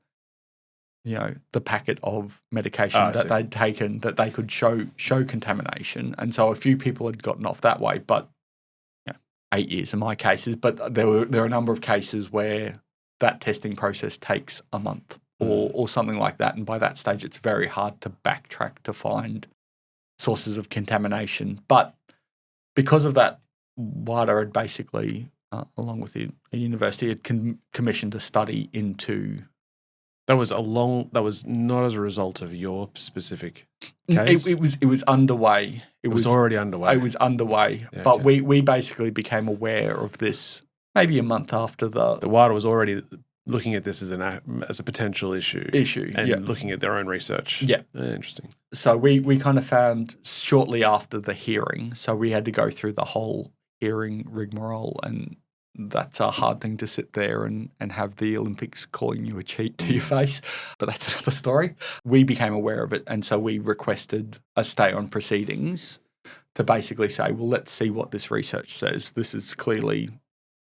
the packet of medication that they'd taken, that they could show contamination. And so a few people had gotten off that way, but 8 years in my cases, but there are a number of cases where that testing process takes a month or something like that. And by that stage, it's very hard to backtrack to find sources of contamination. But because of that WADA had basically, along with a university, had commissioned a study into. That was not as a result of your specific case. It was underway. It was already underway. It was underway, Yeah, but okay. we basically became aware of this maybe a month after the WADA was already looking at this as a potential issue and looking at their own research. Yeah, interesting. So we kind of found shortly after the hearing. So we had to go through the whole hearing rigmarole, and that's a hard thing to sit there and have the Olympics calling you a cheat to your face. But that's another story. We became aware of it, and so we requested a stay on proceedings to basically say, well, let's see what this research says. This is clearly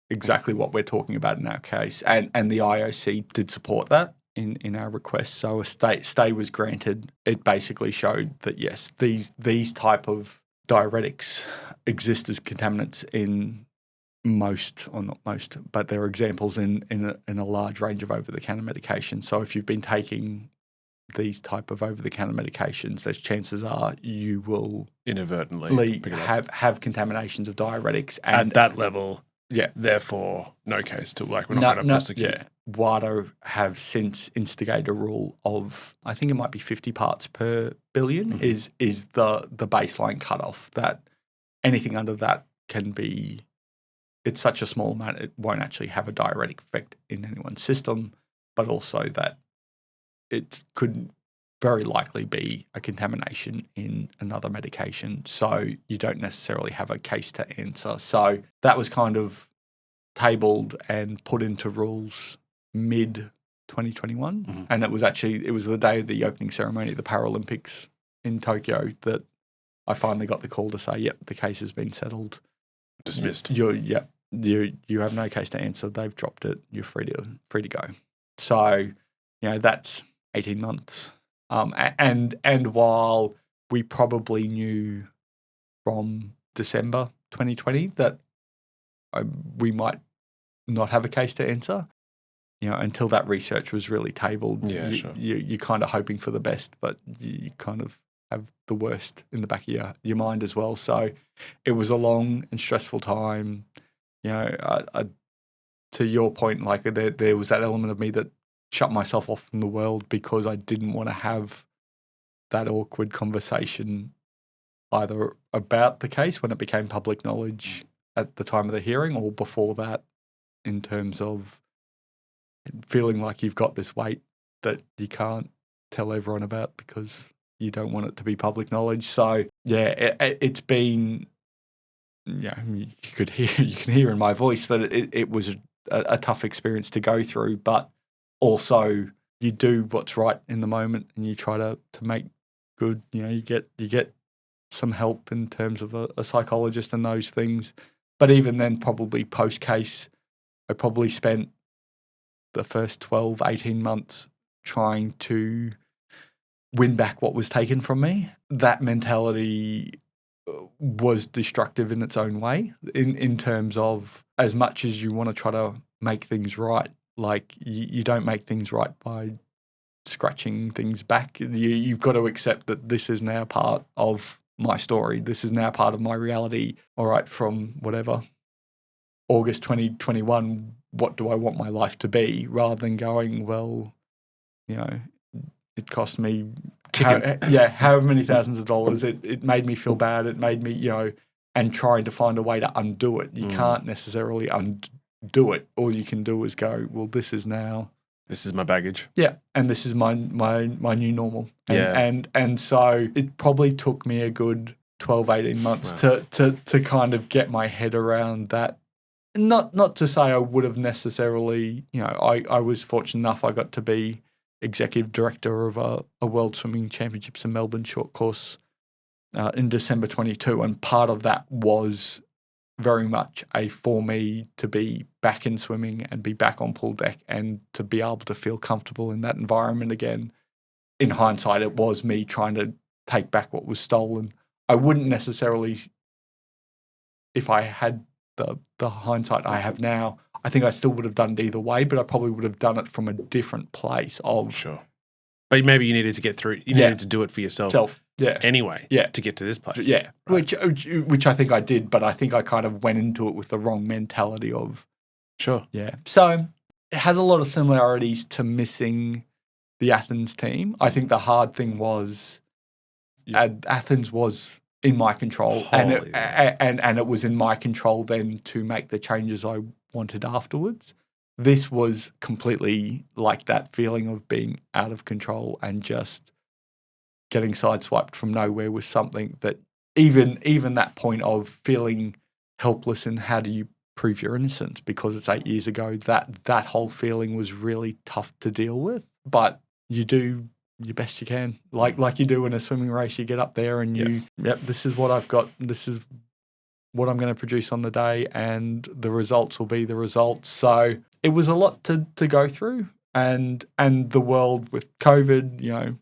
exactly what we're talking about in our case. And the IOC did support that in our request. So a stay was granted. It basically showed that, yes, these type of diuretics exist as contaminants in most, or not most, but there are examples in a large range of over-the-counter medications. So if you've been taking these type of over-the-counter medications, there's chances are you will inadvertently have contaminations of diuretics. And at that level, yeah. Therefore, no case to, like, we're not going to prosecute. Yeah. WADA have since instigated a rule of, I think it might be 50 parts per billion is the baseline cutoff, that anything under that can be, it's such a small amount, it won't actually have a diuretic effect in anyone's system, but also that it could very likely be a contamination in another medication. So you don't necessarily have a case to answer. So that was kind of tabled and put into rules mid-2021. And it was the day of the opening ceremony of the Paralympics in Tokyo that I finally got the call to say, yep, the case has been settled. Dismissed. You have no case to answer. They've dropped it. You're free to go. So, that's 18 months. And while we probably knew from December 2020 that we might not have a case to answer, until that research was really tabled, you're kind of hoping for the best, but you kind of have the worst in the back of your mind as well. So it was a long and stressful time. To your point, like there was that element of me that shut myself off from the world because I didn't want to have that awkward conversation either about the case when it became public knowledge at the time of the hearing or before that, in terms of feeling like you've got this weight that you can't tell everyone about because you don't want it to be public knowledge. So it's been, you can hear in my voice that it was a tough experience to go through, but also you do what's right in the moment and you try to make good. You get some help in terms of a psychologist and those things. But even then, probably post-case, I probably spent the first 12, 18 months trying to win back what was taken from me. That mentality was destructive in its own way, in terms of, as much as you want to try to make things right, like you don't make things right by scratching things back. You've got to accept that this is now part of my story. This is now part of my reality. All right, from whatever, August 2021, what do I want my life to be? Rather than going, well, it cost me however many thousands of dollars. It made me feel bad. It made me, and trying to find a way to undo it. You can't necessarily undo it. All you can do is go, well, this is my baggage. Yeah, and this is my new normal. And so it probably took me a good 12, 18 months to kind of get my head around that. Not to say I would have necessarily, I was fortunate enough I got to be executive director of a World Swimming Championships in Melbourne short course in December 22, and part of that was very much for me to be back in swimming and be back on pool deck and to be able to feel comfortable in that environment again. In hindsight, it was me trying to take back what was stolen. I wouldn't necessarily, if I had the hindsight I have now, I think I still would have done it either way, but I probably would have done it from a different place of... Sure. But maybe you needed to get through, you needed to do it for yourself Yeah. anyway Yeah. to get to this place. Yeah. Right. Which I think I did, but I think I kind of went into it with the wrong mentality of, Sure. yeah. So it has a lot of similarities to missing the Athens team. I think the hard thing was Athens was in my control, and it was in my control then to make the changes I wanted afterwards. This was completely like that feeling of being out of control and just getting sideswiped from nowhere was something that even that point of feeling helpless and how do you prove your innocence because it's 8 years ago, that whole feeling was really tough to deal with. But you do your best you can. Like you do in a swimming race, you get up there and this is what I've got, this is what I'm going to produce on the day, and the results will be the results. So it was a lot to go through, and the world with COVID,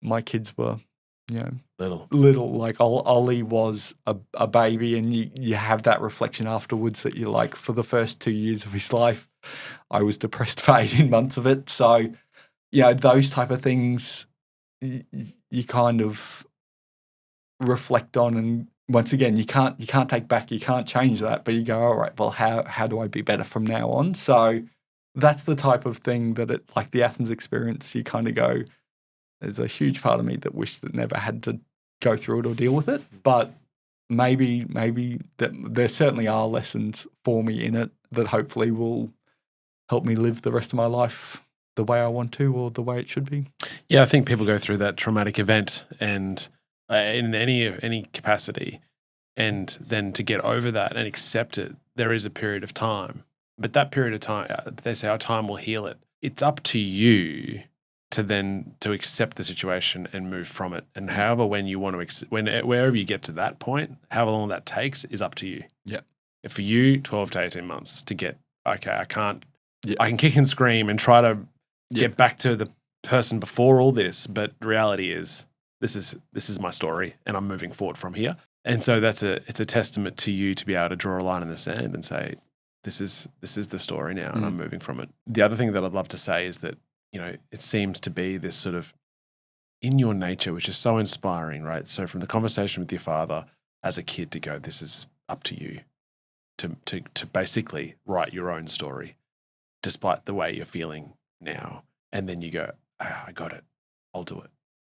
my kids were, little. Like Ollie was a baby, and you have that reflection afterwards that you're like, for the first 2 years of his life, I was depressed for 18 months of it. So, those type of things you kind of reflect on, and once again, you can't take back, you can't change that, but you go, all right, well, how do I be better from now on? So that's the type of thing that like the Athens experience, you kind of go, there's a huge part of me that wished that never had to go through it or deal with it, but maybe that there certainly are lessons for me in it that hopefully will help me live the rest of my life the way I want to, or the way it should be. Yeah, I think people go through that traumatic event and in any capacity, and then to get over that and accept it, there is a period of time. But that period of time, they say our time will heal it. It's up to you to accept the situation and move from it. And however, when you want to, wherever you get to that point, however long that takes is up to you. Yeah. For you, 12 to 18 months to get, okay, I can kick and scream and try to get back to the person before all this. But the reality is, this is my story, and I'm moving forward from here. And so it's a testament to you to be able to draw a line in the sand and say, this is the story now, and I'm moving from it. The other thing that I'd love to say is that, it seems to be this sort of in your nature, which is so inspiring, right? So from the conversation with your father as a kid to go, this is up to you to basically write your own story, despite the way you're feeling now. And then you go, I got it. I'll do it.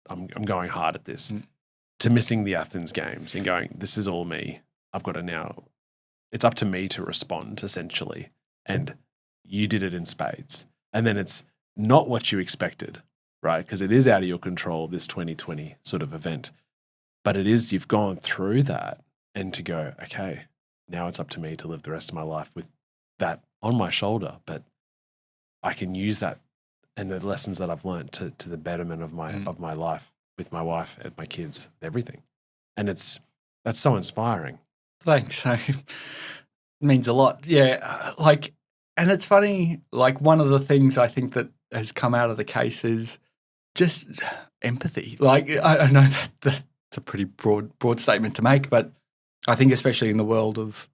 I'm going hard at this. To missing the Athens games and going, this is all me. I've got to now. It's up to me to respond, essentially. And you did it in spades. And then it's not what you expected, right? Because it is out of your control, this 2020 sort of event. But it is, you've gone through that, and to go, okay, now it's up to me to live the rest of my life with that on my shoulder. But I can use that and the lessons that I've learned to the betterment of my life with my wife and my kids, everything. And that's so inspiring. Thanks. It means a lot. Yeah. And it's funny, one of the things I think that has come out of the case is just empathy. I know that's a pretty broad statement to make, but I think especially in the world of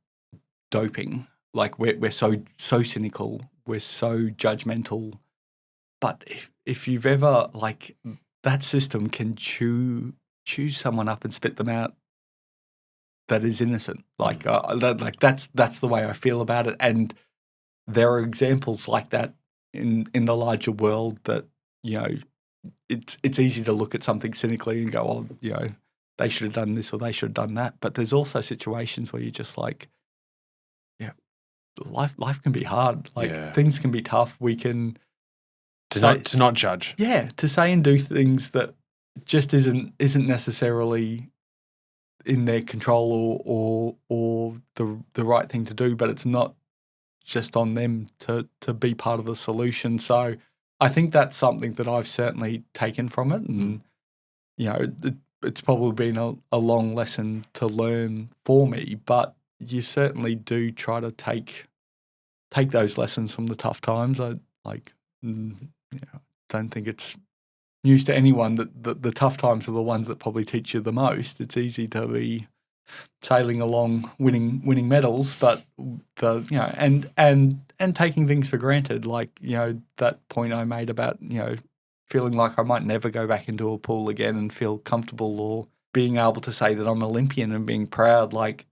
doping, we're so cynical, we're so judgmental. But if you've ever, that system can chew someone up and spit them out that is innocent. That's the way I feel about it. And there are examples like that in the larger world that, it's easy to look at something cynically and go, they should have done this or they should have done that. But there's also situations where you're just life can be hard. Things can be tough. We can to not judge. Yeah, to say and do things that just isn't necessarily in their control or the right thing to do, but it's not just on them to be part of the solution. So I think that's something that I've certainly taken from it, and it's probably been a long lesson to learn for me, but you certainly do try to take those lessons from the tough times. I don't think it's news to anyone that the tough times are the ones that probably teach you the most. It's easy to be sailing along, winning medals, but and taking things for granted, that point I made about feeling like I might never go back into a pool again and feel comfortable, or being able to say that I'm an Olympian and being proud, like,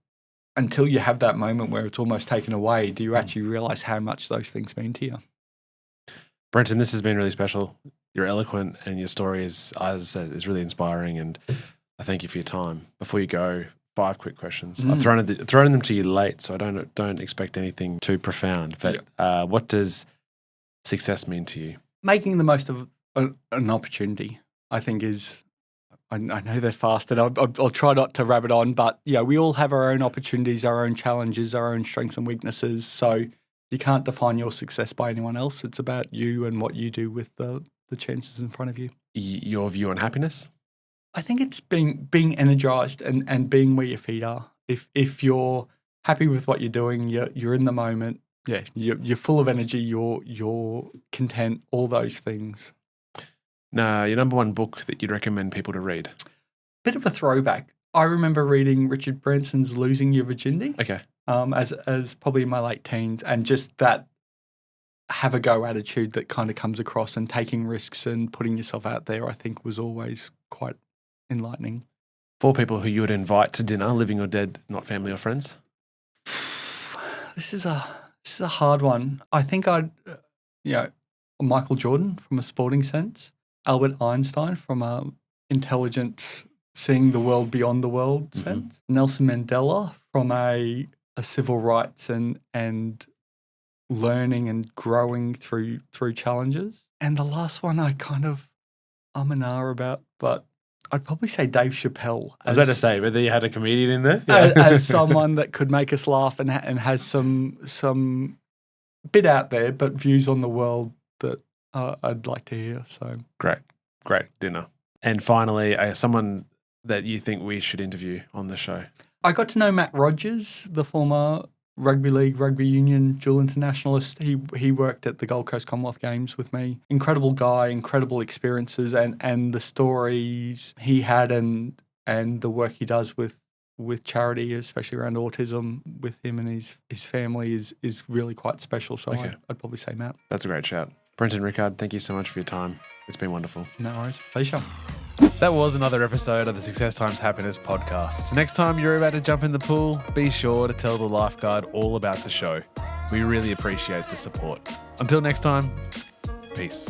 until you have that moment where it's almost taken away, do you actually realise how much those things mean to you? Brenton, this has been really special. You're eloquent and your story is, as I said, is really inspiring, and I thank you for your time. Before you go, 5 quick questions. I've thrown them to you late, so I don't expect anything too profound. But what does success mean to you? Making the most of an opportunity, I think, is. I know they're fast, and I'll try not to rabbit on, but we all have our own opportunities, our own challenges, our own strengths and weaknesses. So you can't define your success by anyone else. It's about you and what you do with the chances in front of you. Your view on happiness? I think it's being energized and being where your feet are. If you're happy with what you're doing, you're in the moment. Yeah, you're full of energy. You're content. All those things. Now, your number one book that you'd recommend people to read? Bit of a throwback. I remember reading Richard Branson's "Losing Your Virginity." Okay. As probably in my late teens, and just that have a go attitude that kind of comes across, and taking risks and putting yourself out there, I think was always quite enlightening. 4 people who you would invite to dinner, living or dead, not family or friends? This is a hard one. I think I'd, Michael Jordan from a sporting sense, Albert Einstein from a intelligent, seeing the world beyond the world sense, Nelson Mandela from a civil rights and learning and growing through challenges. And the last one I'm an R about, but I'd probably say Dave Chappelle. I was about to say, whether you had a comedian in there? As someone that could make us laugh and has some bit out there, but views on the world that I'd like to hear. So Great dinner. And finally, someone that you think we should interview on the show? I got to know Matt Rogers, the former rugby league, rugby union dual internationalist. He worked at the Gold Coast Commonwealth Games with me. Incredible guy, incredible experiences, and the stories he had and the work he does with charity, especially around autism, with him and his family is really quite special. So okay. I'd probably say Matt. That's a great shout. Brenton Rickard, thank you so much for your time. It's been wonderful. No worries. Pleasure. That was another episode of the Success Times Happiness podcast. Next time you're about to jump in the pool, be sure to tell the lifeguard all about the show. We really appreciate the support. Until next time, peace.